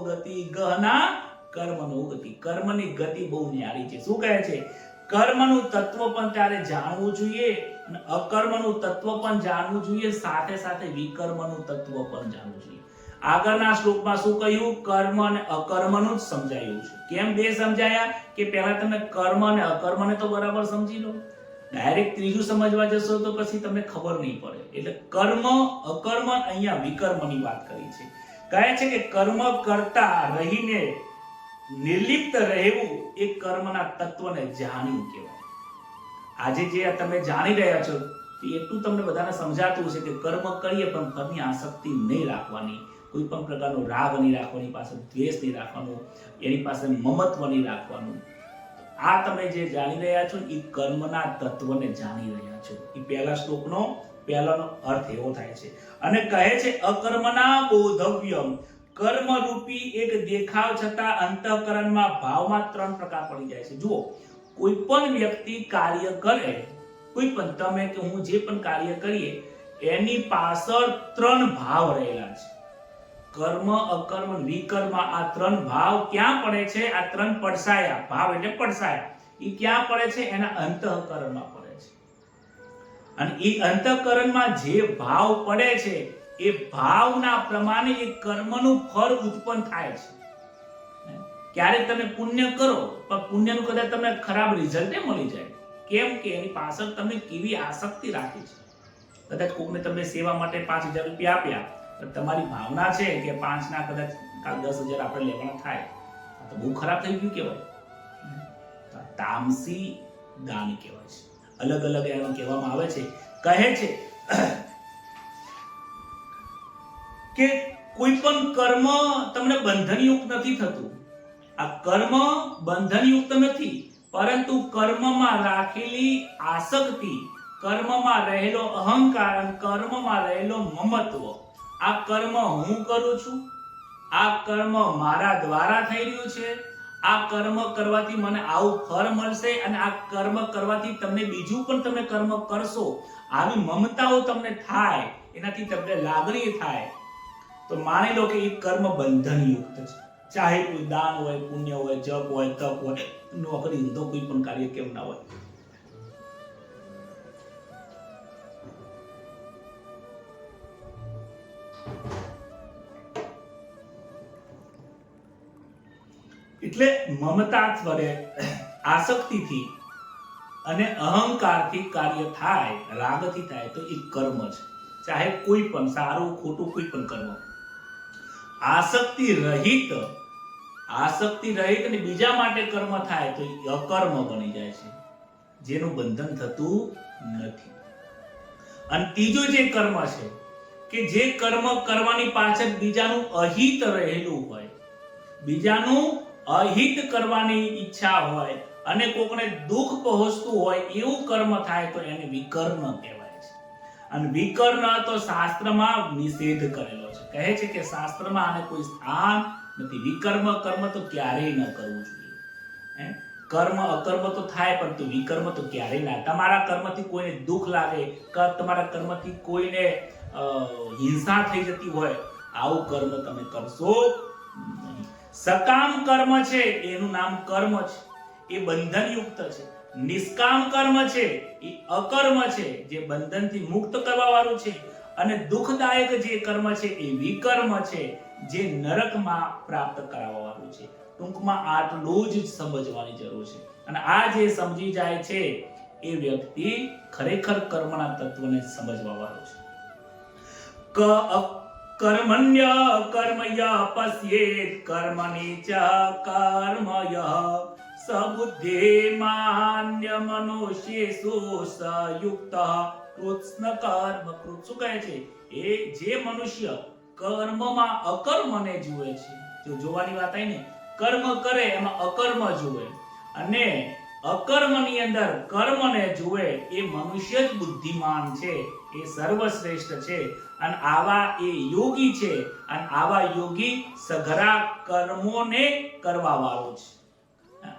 ગતિ, ગહના કર્મનો ગતિ. કર્મની ગતિ બહુ ન્યારી છે. શું કહે છે? કર્મનું તત્વ પણ ત્યારે જાણવું જોઈએ અને અકર્મનું તત્વ પણ જાણવું જોઈએ, સાથે સાથે વિકર્મનું તત્વ પણ જાણવું જોઈએ. આગળના શ્લોકમાં શું કહ્યું? કર્મ અને અકર્મનું જ સમજાયું છે. કેમ બે સમજાયા? કે પહેલા તમે કર્મ અને અકર્મને તો બરાબર સમજી લો, ડાયરેક્ટ ત્રીજું સમજવા જશો તો પછી તમને ખબર નહીં પડે. એટલે કર્મ અકર્મ, અહીંયા વિકર્મની વાત કરી છે. કહે છે કે કર્મ કરતા રહીને નિર્લિપ્ત રહેવું એ કર્મના તત્વને જાણ્યું કહેવાય. આજે જે તમે જાણી રહ્યા છો એટલું તમને બધાને સમજાતું છે કે કર્મ કરીએ પણ ફળની આસક્તિ નહીં રાખવાની, કોઈ પણ પ્રકારનો રાગ નહીં રાખવાની, પાસે દ્વેષ નહીં રાખવાનો, એની પાસે મમત્વ નહીં રાખવાનું. આ તમે જે જાણી રહ્યા છો એ કર્મના તત્વને જાણી રહ્યા છો. એ પહેલા શ્લોકનો પહેલાનો અર્થ એવો થાય છે. અને કહે છે અકર્મના બોધવ્યમ, કર્મ રૂપી એક દેખાવ છતાં અંતઃકરણમાં ભાવમાં ત્રણ પ્રકાર પડી જાય છે. જુઓ, કોઈ પણ વ્યક્તિ કાર્ય કરે, કોઈ પણ તમે કે હું જે પણ કાર્ય કરીએ એની પાછળ ત્રણ ભાવ રહેલા છે. કર્મ, અકર્મ, વિકર્મ, આ ત્રણ ભાવ ક્યાં પડે છે? આ ત્રણ પડસાયા, ભાવ એટલે પડસાયા, એ ક્યાં પડે છે? એના અંતઃકરણમાં પડે છે. અને એ અંતઃકરણમાં જે ભાવ પડે છે એ ભાવના પ્રમાણે એ કર્મનું ફળ ઉત્પન્ન થાય છે. ક્યારેક તમે પુણ્ય કરો પણ પુણ્યનું કદાચ તમને ખરાબ રિઝલ્ટ મળી જાય. કેમ કે એની પાછળ તમે કેવી આસક્તિ રાખી છે. કદાચ કોકને તમે સેવા માટે 5,000 રૂપિયા આપ્યા, તમારી ભાવના છે કે 5 ના કદાચ 10,000 આપણે લેવાના થાય, તો બહુ ખરાબ થઈ ગયું કહેવાય. તામસી દાન કહેવાય છે. અલગ અલગ એનું કહેવામાં આવે છે. કહે છે કે કોઈ પણ કર્મ તમને બંધનયુક્ત નથી થતું. આ કર્મ બંધનયુક્ત નથી, પરંતુ કર્મમાં રાખેલી આસક્તિ, કર્મમાં રહેલો અહંકાર અને કર્મમાં રહેલો મમત્વ, આ કર્મ હું કરું છું, આ કર્મ મારા દ્વારા થઈ રહ્યું છે, આ કર્મ કરવાથી મને આવું ફળ મળશે અને આ કર્મ કરવાથી તમને બીજું પણ તમે કર્મ કરશો, આવી મમતાઓ તમને થાય, એનાથી તમને લાગણી થાય, તો માની લો કે એ કર્મ બંધનયુક્ત છે. ચાહે કોઈ દાન હોય, પુણ્ય હોય, જપ હોય, તપ હોય, નોકરી ધંધો, કોઈ પણ કાર્ય કેમ ના હોય. એટલે મમતા વડે, આસક્તિથી અને અહંકારથી કાર્ય થાય, રાગથી થાય, તો એ કર્મ છે. ચાહે કોઈ પણ સારું ખોટું કોઈ પણ કર્મ. આસક્તિ રહિત અને બીજા માટે કર્મ થાય તો એ અકર્મ બની જાય છે, જેનું બંધન થતું નથી. અને ત્રીજો જે કર્મ છે કે જે કર્મ કરવાની પાછળ બીજાનું અહિત રહેલું હોય, બીજાનું અહિત કરવાની ઈચ્છા હોય અને કોકને દુઃખ પહોંચતું હોય એવું કર્મ થાય તો એને વિકર્મ કહેવાય છે. અને વિકર્મ તો શાસ્ત્રમાં નિષેધ કરેલો છે. કહે છે કે શાસ્ત્રમાં આને કોઈ સ્થાન નથી. વિકર્મ કર્મ તો ક્યારેય ન કરવું જોઈએ. કર્મ અકર્મ તો થાય પરંતુ વિકર્મ તો ક્યારેય ના. તમારા કર્મથી કોઈને દુઃખ લાગે કે તમારા કર્મથી કોઈને હિંસા થઈ જતી હોય, આવું કર્મ તમે કરશો નહીં. સકામ કર્મ છે એનું નામ કર્મ છે, એ બંધનયુક્ત છે. નિષ્કામ કર્મ છે એ અકર્મ છે, જે બંધનથી મુક્ત કરવા વાળું છે. અને દુઃખદાયક જે કર્મ છે એ વિકર્મ છે, જે નરકમાં પ્રાપ્ત કરાવવા વાળું છે. ટૂંકમાં આટલું જ સમજવાની જરૂર છે. અને આ જે સમજી જાય છે એ વ્યક્તિ ખરેખર કર્મના તત્વને સમજવા વાળો છે. કર્મણ્ય કર્મય પશ્યેત કર્મણિ ચ કર્મય સબુદ્ધિમાન્ય મનુષ્યેષુ સયુક્ત કૃત્સ્ન કર્મ કૃત. શું કહે છે? એ જે મનુષ્ય કર્મમાં અકર્મને જુએ છે, જો જોવાની વાત આવી ને, કર્મ કરે એમાં અકર્મ જુએ અને અકર્મની અંદર કર્મને જુએ, એ મનુષ્ય જ બુદ્ધિમાન છે, એ સર્વશ્રેષ્ઠ છે. અને આવા એ યોગી છે. અને આવા યોગી સઘળા કર્મોને કરવા વાળો છે.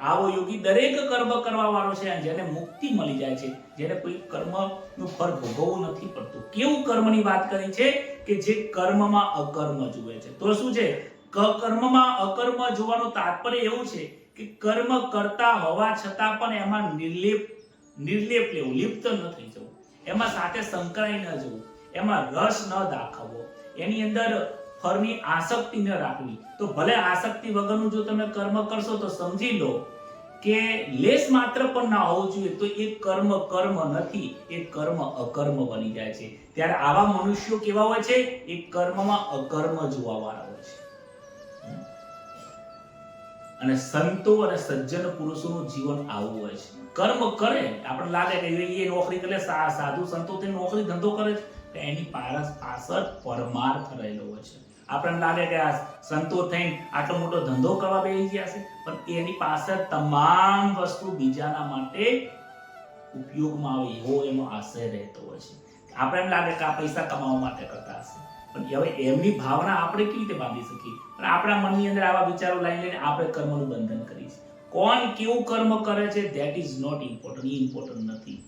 આવો યોગી દરેક કર્મ કરવા વાળો છે, જેને મુક્તિ મળી જાય છે, જેને કોઈ કર્મનું ફળ ભોગવવું નથી પડતું. કેવું કર્મની વાત કરી છે? કે જે કર્મમાં અકર્મ જુએ છે. તો શું છે? કર્મમાં અકર્મ જોવાનું તાત્પર્ય એવું છે કે કર્મ કરતા હોવા છતાં પણ એમાં નિર્લેપ લેવું, લિપ્ત ન થઈ જવું, એમાં સાથે સંકળાઈ ન જવું, એમાં રસ ન દાખવવો, એની અંદર ફળની આસક્તિ ન રાખવી. તો ભલે આસક્તિ વગરનું જો તમે કર્મ કરશો તો સમજી લો કે લેશ માત્ર પણ ના હોવું જોઈએ, તો એ કર્મ નથી, એ કર્મ અકર્મ બની જાય છે. ત્યારે આવા મનુષ્યો કેવા હોય છે? એ કર્મમાં અકર્મ જોવા વાળા હોય છે. અને સંતો અને સજ્જન પુરુષોનું જીવન આવું હોય છે. કર્મ કરે, આપણે લાગે કે એ નોકરી કરે, સાધુ સંતો તે નોકરી ધંધો કરે છે, એની પાછળ પરમાર્થ રહેલો હોય છે. આપણને લાગે કે આ સંતો થઈને આટલો મોટો ધંધો કરવા બેસી ગયા છે, પણ એની પાછળ તમામ વસ્તુ બીજાના માટે ઉપયોગમાં આવે એવો એનો આશય રહેતો હોય છે. આપણે એમ લાગે કે આ પૈસા કમાવા માટે કરતા હશે, પણ હવે એમની ભાવના આપણે કેવી રીતે બાંધી શકીએ? પણ આપણા મનની અંદર આવા વિચારો લઈને આપણે કર્મનું બંધન કરીએ છીએ. કોણ કેવું કર્મ કરે છે ધેટ ઇઝ નોટ ઇમ્પોર્ટન્ટ, એ ઇમ્પોર્ટન્ટ નથી.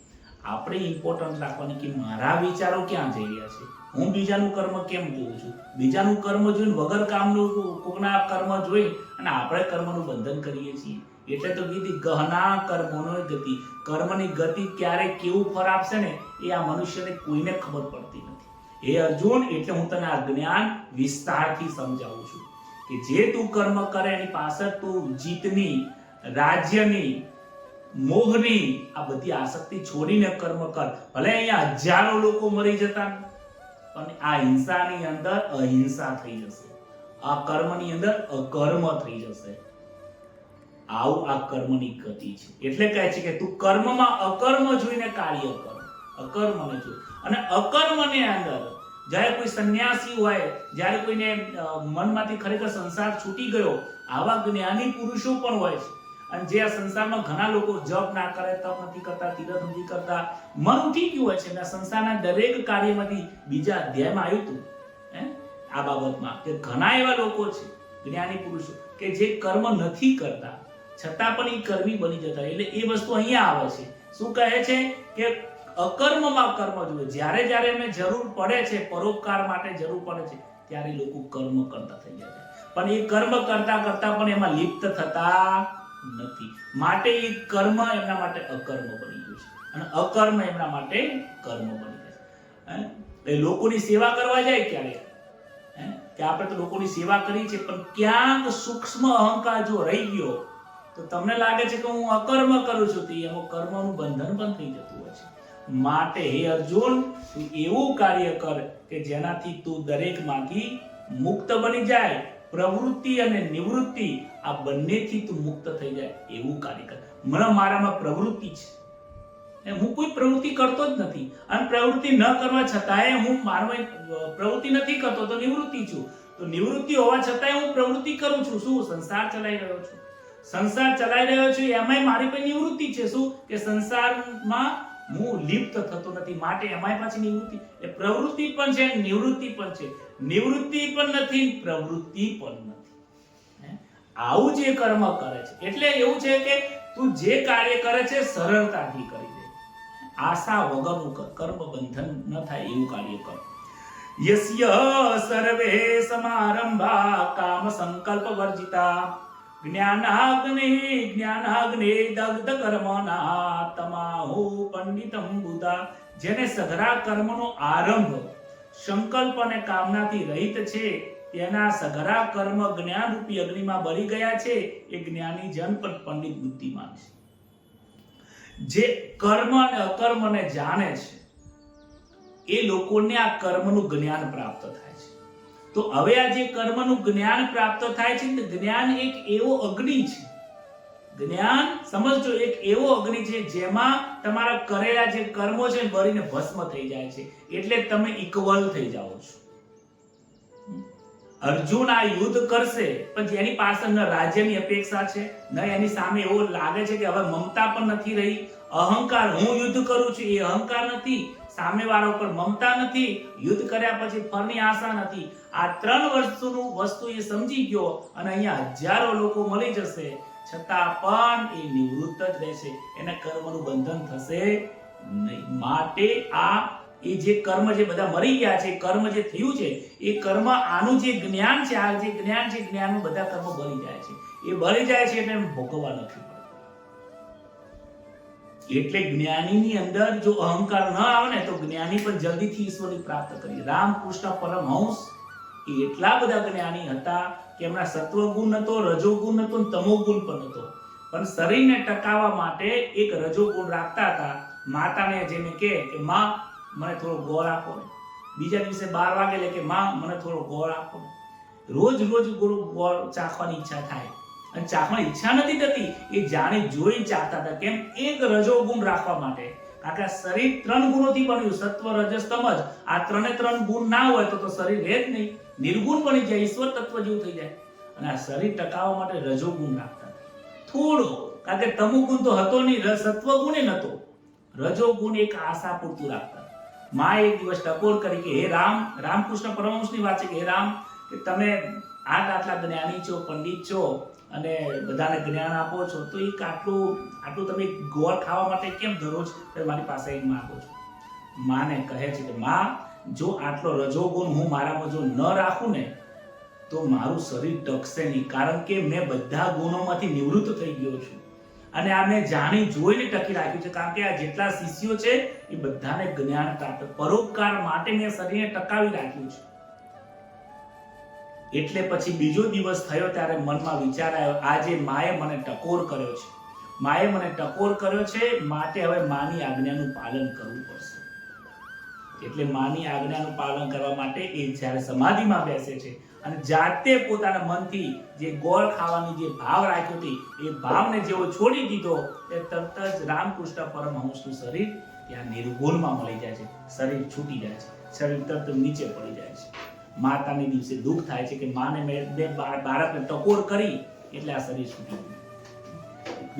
આપણે ઇમ્પોર્ટન્ટ રાખવાની કે મારા વિચારો ક્યાં જઈ રહ્યા છે, હું બીજાનું કર્મ કેમ જોઉં છું, બીજાનું કર્મ જોઈને વગર કામનું કોકના કર્મ જોઈ અને આપણે કર્મનું બંધન કરીએ છીએ. એટલે તો કીધી ગહના કર્મોનો ગતિ, કર્મની ગતિ ક્યારે કેવું ફળ આપશે ને એ આ મનુષ્યને કોઈને ખબર પડતી નથી. હે અર્જુન, એટલે હું તને આ જ્ઞાન વિસ્તારથી સમજાવું છું કે જે તું કર્મ કરે એની પાછળ તું જીતની, રાજ્યની, મોહની આ બધી આસક્તિ છોડીને કર્મ કર. ભલે અહીંયા હજારો લોકો મરી જતા, પણ આ હિંસાની અંદર અહિંસા થઈ જશે, આ કર્મની અંદર અકર્મ થઈ જશે. આવું આ કર્મની ગતિ છે. એટલે કહે છે કે તું કર્મમાં અકર્મ જોઈને કાર્ય કર, અકર્મને જો. અને અકર્મને અંદર જ્યારે કોઈ સંન્યાસી હોય, જ્યારે કોઈને મનમાંથી ખરેખર સંસાર છૂટી ગયો, આવા જ્ઞાની પુરુષો પણ હોય છે. અને જે આ સંસારમાં ઘણા લોકો જપ ના કરે, તપ નથી કરતા, તીરથ નથી કરતા, મન ઉઠી ગયું હોય છે અને સંસારના દરેક કાર્યમાંથી બીજા અધ્યાયમાં આવ્યું હતું આ બાબતમાં કે ઘણા એવા લોકો છે જ્ઞાની પુરુષો કે જે કર્મ નથી કરતા છતાં પણ એ કર્મી બની જતા. એટલે એ વસ્તુ અહીંયા આવે છે. શું કહે છે કે અકર્મમાં કર્મ જોઈએ. જ્યારે જ્યારે એમને જરૂર પડે છે, પરોપકાર માટે જરૂર પડે છે, ત્યારે લોકો કર્મ કરતા થઈ જાય છે. પણ એ કર્મ કરતા કરતા પણ એમાં લિપ્ત થતા નથી. માટે એ કર્મ એમના માટે અકર્મ બની ગયું છે અને અકર્મ એમના માટે કર્મ બની જાય છે. લોકોની સેવા કરવા જાય ક્યારે કે આપણે તો લોકોની સેવા કરી છે, પણ ક્યાંક સૂક્ષ્મ અહંકાર જો રહી ગયો તો તમને લાગે છે કે હું અકર્મ કરું છું, તો એમાં કર્મનું બંધન પણ થઈ જતું હોય છે. માટે હે અર્જુન, તું એવું કાર્ય કર કે જેનાથી તું દરેકમાંથી મુક્ત બની જાય. પ્રવૃત્તિ અને નિવૃત્તિ આ બંનેથી તું મુક્ત થઈ જાય એવું કાર્ય કર. મારામાં પ્રવૃત્તિ છે, હું કોઈ પ્રવૃત્તિ કરતો જ નથી, અને પ્રવૃત્તિ ન કરવા છતાંય હું મારવા પ્રવૃત્તિ નથી કરતો તો નિવૃત્તિ છું. તો નિવૃત્તિ હોવા છતાંય હું પ્રવૃત્તિ કરું છું. શું? સંસાર ચલાવી રહ્યો છું. સંસાર ચલાવી રહ્યો છું એમાંય મારી પાસે નિવૃત્તિ છે. શું? કે સંસારમાં હું લિપ્ત થતો નથી, માટે એમાંય પાછી નિવૃત્તિ. એ પ્રવૃત્તિ પણ છે, નિવૃત્તિ પણ છે. નિવૃત્તિ પણ નથી, પ્રવૃત્તિ પણ નથી. આવું જે કર્મ કરે છે, એટલે એવું છે કે તું જે કાર્ય કરે છે સરળતાથી કરી દે, આશા વગરનું કર, કર્મ બંધન ન થાય એવું કાર્ય કર. યસ્ય સર્વે સમારંભા કામ સંકલ્પ વર્જિતા જ્ઞાનાગ્ને દગ્ધ કર્મના તમાહુ પંડિતમ બુધા. જેને સઘળા કર્મનો આરંભ સંકલ્પ અને કામનાથી રહિત છે, તેના સઘળા કર્મ જ્ઞાન રૂપી અગ્નિમાં બળી ગયા છે, એ જ્ઞાની જન પણ પંડિત બુદ્ધિમાન છે. જે કર્મ અને અકર્મને જાણે છે એ લોકોને આ કર્મનું જ્ઞાન પ્રાપ્ત થાય છે. તો હવે આ જે કર્મનું જ્ઞાન પ્રાપ્ત થાય છે, જ્ઞાન એક એવો અગ્નિ છે, જ્ઞાન સમજજો, એક એવો અગ્નિ છે જેમાં તમારા કરેલા જે કર્મો છે બળીને ભસ્મ થઈ જાય છે, એટલે તમે ઇક્વલ થઈ જાઓ છો. અર્જુન આ યુદ્ધ કરશે, પણ જેની પાસે ન રાજ્યની અપેક્ષા છે, ન એની સામે એવો લાગે છે કે હવે મમતા પણ નથી રહી, અહંકાર, હું યુદ્ધ કરું છું એ અહંકાર નથી, સામેવાળા ઉપર મમતા નથી, યુદ્ધ કર્યા પછી ફળની આશા નથી. આ ત્રણ વસ્તુ એ સમજી ગયો અને અહીંયા હજારો લોકો મળી જશે, છતાં પણ એ નિવૃત્ત જ રહેશે, એને કર્મનું બંધન થશે નહીં. માટે આ એ જે કર્મ જે બધા મરી ગયા છે, કર્મ જે થયું છે, એ કર્મ, આનું જે જ્ઞાન છે, આ જે જ્ઞાન છે, જ્ઞાનનું બધા કર્મ બળી જાય છે. એ બળી જાય છે એટલે ભોગવવા નથી પડતું. એટલે જ્ઞાનીની અંદર જો અહંકાર ન આવે ને, તો જ્ઞાની પણ જલ્દીથી ઈશ્વરની પ્રાપ્ત કરી. રામકૃષ્ણ પરમહંસ એટલા બધા જ્ઞાની હતા કે એમના સત્વગુણ નતો, રજોગુણ નતો, તમોગુણ પણ નતો, પણ શરીરને ટકાવવા માટે એક રજોગુણ રાખતા હતા. માતાને જેને કે માં મને થોડો ગોળ આપો ને, બીજા દિવસે 12 વાગે લે કે માં મને થોડો ગોળ આપો ને. રોજ ગોળ ચાખવાની ઈચ્છા થાય, અને ચાખવાની ઈચ્છા નથી થતી, એ જાણી જોઈ ચાખતા હતા. કેમ? એક રજોગુણ રાખવા માટે. કારણ કે શરીર 3 ગુણોથી બન્યું, સત્વ, રજસ, તમજ. આ 3 ગુણ ના હોય તો શરીર રહે જ નહીં, નિર્ગુણ બની જાય, ઈશ્વર તત્વ જેવું થઈ જાય. અને આ શરીર ટકાવવા માટે રજોગુણ રાખતા થોડો, કારણ કે તમોગુણ તો હતો નહીં, સત્વગુણ એ નતો, રજોગુણ એક આશા પૂરતું રાખતા. માં એક દિવસ ટકોર કરી કે હે રામ, રામકૃષ્ણ પરમહંસની વાત છે કે હે રામ, કે તમે આટલા જ્ઞાની છો, પંડિત છો અને બધાને જ્ઞાન આપો છો, તો એક આટલું તમે ગોળ ખાવા માટે કેમ દરરોજ મારી પાસે એક માંગો છો? માને કહે છે કે માં, જો આટલો રજોગુણ હું મારામાં જો ન રાખું ને, તો મારું શરીર ટકશે નહીં, કારણ કે મેં બધા ગુણોમાંથી નિવૃત્ત થઈ ગયો છું. અને આ મેં જાણી જોઈને ટકી રાખ્યું છે, કારણ કે આ જેટલા શિષ્યો છે એ બધાને જ્ઞાન પ્રાપ્ત, પરોપકાર માટે મેં શરીરને ટકાવી રાખ્યું છે. એટલે પછી બીજો દિવસ થયો ત્યારે મનમાં વિચાર આવ્યો, આજે માએ મને ટકોર કર્યો છે, માએ મને ટકોર કર્યો છે, માટે હવે માની આજ્ઞાનું પાલન કરવું પડશે. એટલે માની આજ્ઞાનું પાલન કરવા માટે એ જ્યારે સમાધિમાં બેસે છે અને જાતે પોતાના મનથી જે ગોળ ખાવાની જે ભાવ રાખ્યો હતી, એ ભાવને જેવો છોડી દીધો, એ તરત જ રામકૃષ્ણ પરમહંસનું શરીર ત્યાં નિર્ગુણમાં મળી જાય છે, શરીર છૂટી જાય છે, શરીર તરત નીચે પડી જાય છે. માતાને દિવસે દુઃખ થાય છે કે માને મેં બાળકને ટકોર કરી એટલે આ શરીર છૂટી ગયું.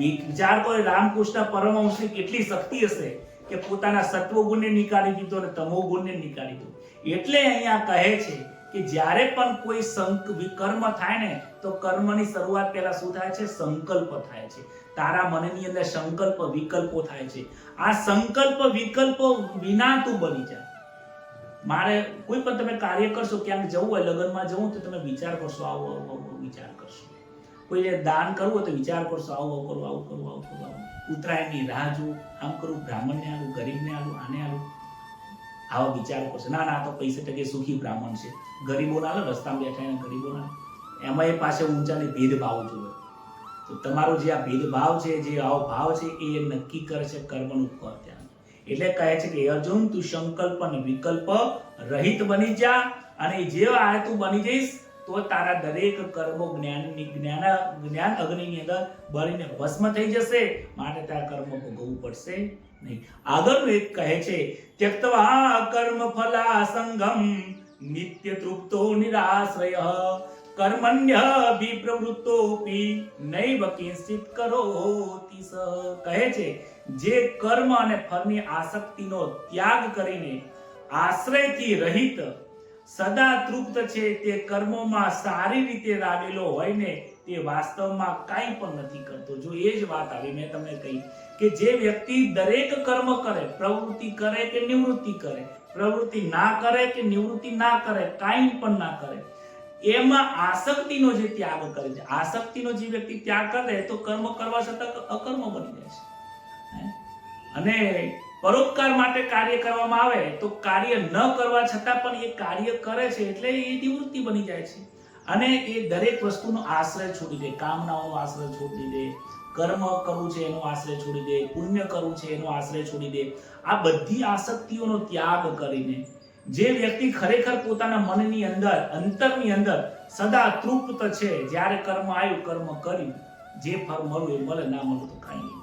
વિચાર કરો રામકૃષ્ણ પરમહંસની કેટલી શક્તિ હશે કે પોતાના સત્વગુણને નીકાળી દીધો અને તમોગુણને નીકાળી દીધો. એટલે અહીંયા કહે છે કે જ્યારે પણ કોઈ કર્મ થાય ને, તો કર્મની શરૂઆત પહેલા શું થાય છે? સંકલ્પ થાય છે. તારા મનની અંદર સંકલ્પ વિકલ્પો થાય છે. આ સંકલ્પ વિકલ્પો વિના તું બની જા. મારે કોઈ પણ તમે કાર્ય કરશો, ક્યાંક જવું હોય, લગ્નમાં જવું તો તમે વિચાર કરશો, આવો વિચાર કરશો. કોઈને દાન કરવું હોય તો વિચાર કરશો, આવું કરું. ઉત્તરાયણની રાહ જોઉં, આમ કરું, બ્રાહ્મણને આલું, ગરીબને આલું, આને આલું, આવા વિચાર કરશો. ના તો પૈસે ટકે સુખી બ્રાહ્મણ છે, ગરીબોને આલો, રસ્તામાં બેઠા ગરીબોને, એમાં એ પાસે ઊંચાને ભેદભાવ જોવે. તો તમારો જે આ ભેદભાવ છે, જે આવો ભાવ છે, એ નક્કી કરે છે કર્મનું ફળ ત્યાં. એટલે કહે છે કે અર્જુન, તું સંકલ્પ અને વિકલ્પ રહિત બની જા, અને જે આ તું બની જઈશ તો તારા દરેક કર્મો જ્ઞાન અગ્નિની અંદર બળીને ભસ્મ થઈ જશે, માટે તારા કર્મ ભોગવવું પડશે નહીં. આગળનું એક કહે છે, ત્યક્ત્વા કર્મ ફલા સંગમ નિત્ય તૃપ્તો નિરાશ્રય કર્મણ્ય વિપ્રવૃત્તોપી નૈવ કિંચિત કરોતિ શાંતિ કહે છે જે કર્મ અને ફળની આસક્તિનો ત્યાગ કરીને આશ્રયથી રહિત સદા તૃપ્ત છે, તે કર્મોમાં સારી રીતે લાગેલો હોય ને તે વાસ્તવમાં કાંઈ પણ નથી કરતો. જો એ જ વાત આવી મેં તમને કહી કે જે વ્યક્તિ દરેક કર્મ કરે, પ્રવૃત્તિ કરે કે નિવૃત્તિ કરે, પ્રવૃત્તિ ના કરે કે નિવૃત્તિ ના કરે, કાંઈ પણ ના કરે, એમાં આસક્તિનો જે ત્યાગ કરે છે, આસક્તિનો જે વ્યક્તિ ત્યાગ કરે તો કર્મ કરવા છતાં અકર્મ બની જાય છે. અને પરોપકાર માટે કાર્ય કરવામાં આવે તો કાર્ય ન કરવા છતાં પણ એ કાર્ય કરે છે એટલે એ નિવૃત્તિ બની જાય છે. અને એ દરેક વસ્તુનો આશ્રય છોડી દે, કામનાઓનો આશ્રય છોડી દે, કર્મ કરવું છે એનો આશ્રય છોડી દે, પુણ્ય કરવું છે એનો આશ્રય છોડી દે. આ બધી આસક્તિઓનો ત્યાગ કરીને જે વ્યક્તિ ખરેખર પોતાના મનની અંદર, અંતરની અંદર સદા તૃપ્ત છે, જ્યારે કર્મ આવ્યું કર્મ કર્યું, જે ફળ મળ્યું એ મળે, ના મળ્યું તો કાંઈ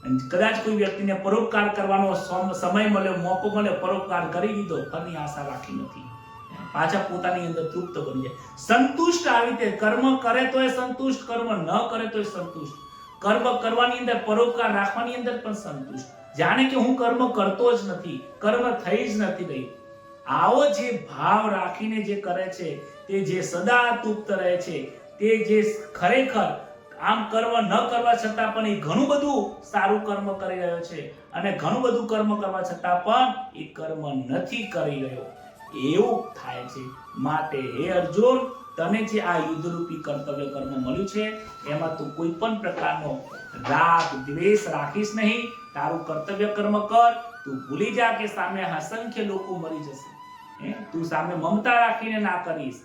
નહીં. કદાચ કોઈ વ્યક્તિને પરોપકાર કરવાનો સમય મળ્યો, મોકો મળ્યો, પરોપકાર કરી દીધો, ફળની આશા રાખી નથી, પાછા પોતાની અંદર તૃપ્ત બની જાય, સંતુષ્ટ. આવી રીતે કર્મ કરે તો એ સંતુષ્ટ, કર્મ ન કરે તો એ સંતુષ્ટ, કર્મ કરવાની અંદર, પરોપકાર રાખવાની અંદર પણ સંતુષ્ટ, જાણે કે હું કર્મ કરતો જ નથી, કર્મ થઈ જ નથી રહી. આવો જે ભાવ રાખીને જે કરે છે તે જે સદા તૃપ્ત રહે છે, તે જે ખરેખર આમ કર્મ ન કરવા છતાં પણ એ ઘણું બધું સારું કર્મ કરી રહ્યો છે, અને ઘણું બધું કર્મ કરવા છતાં પણ એ કર્મ નથી કરી રહ્યો, એવું થાય છે. માટે હે અર્જુન, તને જે આ યુદ્ધરૂપી કર્તવ્ય કર્મ મળ્યું છે એમાં તું કોઈ પણ પ્રકારનો રાગ દ્વેષ રાખીશ નહીં. તારું કર્તવ્ય કર્મ કર. તું ભૂલી જા કે સામે અસંખ્ય લોકો મરી જશે. તું સામે મમતા રાખીને ના કરીશ,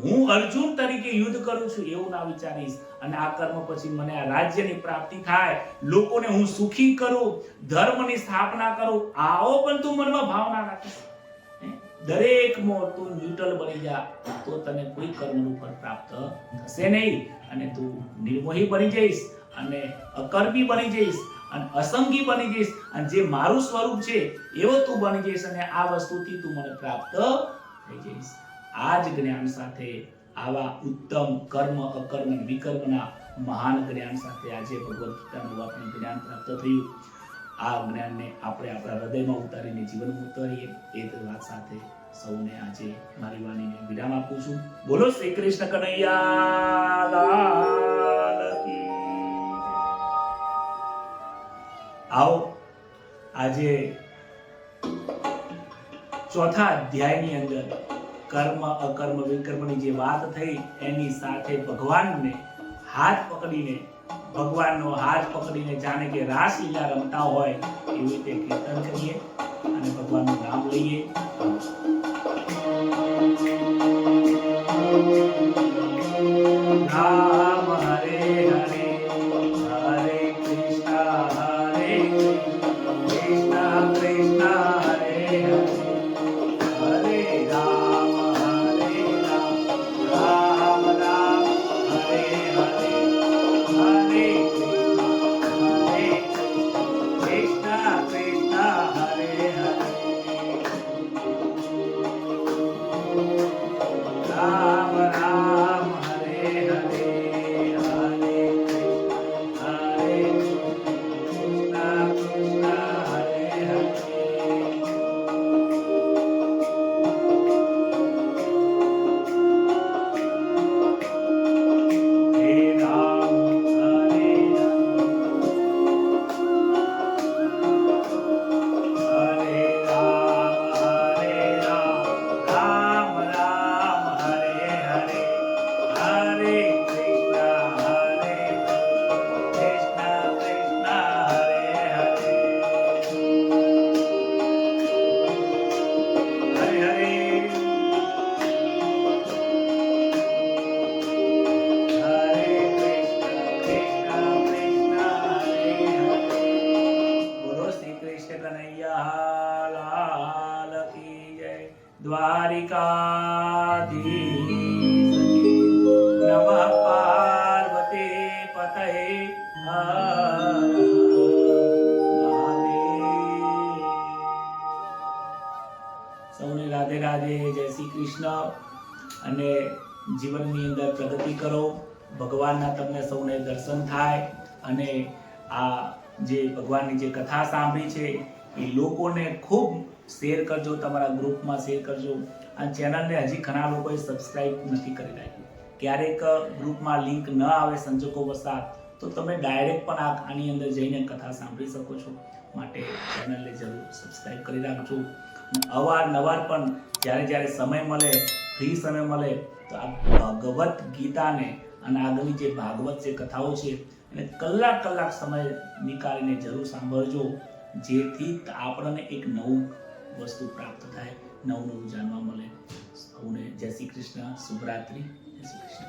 હું અર્જુન તરીકે યુદ્ધ કરું છું એવું ના વિચારીશ, અને આ કર્મ પછી મને આ રાજ્યની પ્રાપ્તિ થાય, લોકોને હું સુખી કરું, ધર્મની સ્થાપના કરું, આવો પણ તું મનમાં ભાવના રાખીશ. દરેક મોર તું ન્યુટ્રલ બની જા તો તને કોઈ કર્મનું ફળ પ્રાપ્ત થશે નહીં, અને તું નિર્મોહી બની જઈશ, અને અકર્મી બની જઈશ, અને અસંગી બની જઈશ, અને જે મારું સ્વરૂપ છે એવો તું બની જઈશ, અને આ વસ્તુથી તું મને પ્રાપ્ત થઈ જઈશ. આ જ જ્ઞાન સાથે, આવા ઉત્તમ કર્મ અકર્મ વિકર્મના મહાન જ્ઞાન સાથે આજે ભગવદ ગીતાનું આપણને જ્ઞાન પ્રાપ્ત થયું. આ જ્ઞાનને આપણે આપણા હૃદયમાં ઉતારીને જીવનમાં ઉતારીએ, એ વાત સાથે સૌને આજે મારી વાણીને વિરામ આપું છું. બોલો શ્રી કૃષ્ણ કનૈયા લાલ કી. આવો આજે ચોથા અધ્યાયની અંદર કર્મ અકર્મ વિકર્મની જે વાત થઈ એની સાથે ભગવાનને હાથ પકડીને, ભગવાનનો હાથ પકડીને જાણે કે રાસલીલા રમતા હોય એવી રીતે કીર્તન કરીએ અને ભગવાનનું નામ લઈએ. રામ હરે હરે, હરે કૃષ્ણ કૃષ્ણ કૃષ્ણ હરે હરે, હરે રામ રામ રામ હરે હરે, હરે કૃષ્ણ કૃષ્ણ હરે હરે, રામ રામ હરે હરે, હરે કૃષ્ણ કૃષ્ણ હરે હરે. દ્વારિકાધીશ નમઃ પાર્વતી પતયે હર મહાદેવ. સૌને રાધે રાધે, જય શ્રી કૃષ્ણ. અને જીવનની અંદર પ્રગતિ કરો, ભગવાનના તમને સૌને દર્શન થાય, અને આ જે ભગવાનની જે કથા સાંભળી છે એ લોકોને ખૂબ શેર કરજો, તમારા ગ્રુપમાં શેર કરજો. આ ચેનલને હજી ઘણા લોકોએ સબસ્ક્રાઇબ નથી કરી રાખી. ક્યારેક ગ્રુપમાં લિંક ન આવે સંજોગો વસાત તો તમે ડાયરેક્ટ પણ આની અંદર જઈને કથા સાંભળી શકો છો. માટે ચેનલને જરૂર સબસ્ક્રાઇબ કરી રાખજો. અવારનવાર પણ જ્યારે સમય મળે, ફ્રી સમય મળે તો આ ભગવદ્ ગીતાને અને આગળની જે ભાગવત જે કથાઓ છે એને કલાક સમય નીકાળીને જરૂર સાંભળજો, જેથી આપણને એક નવું વસ્તુ પ્રાપ્ત થાય, નવું જાણવા મળે. સૌને જય શ્રી કૃષ્ણ, શુભરાત્રી, જય શ્રી કૃષ્ણ.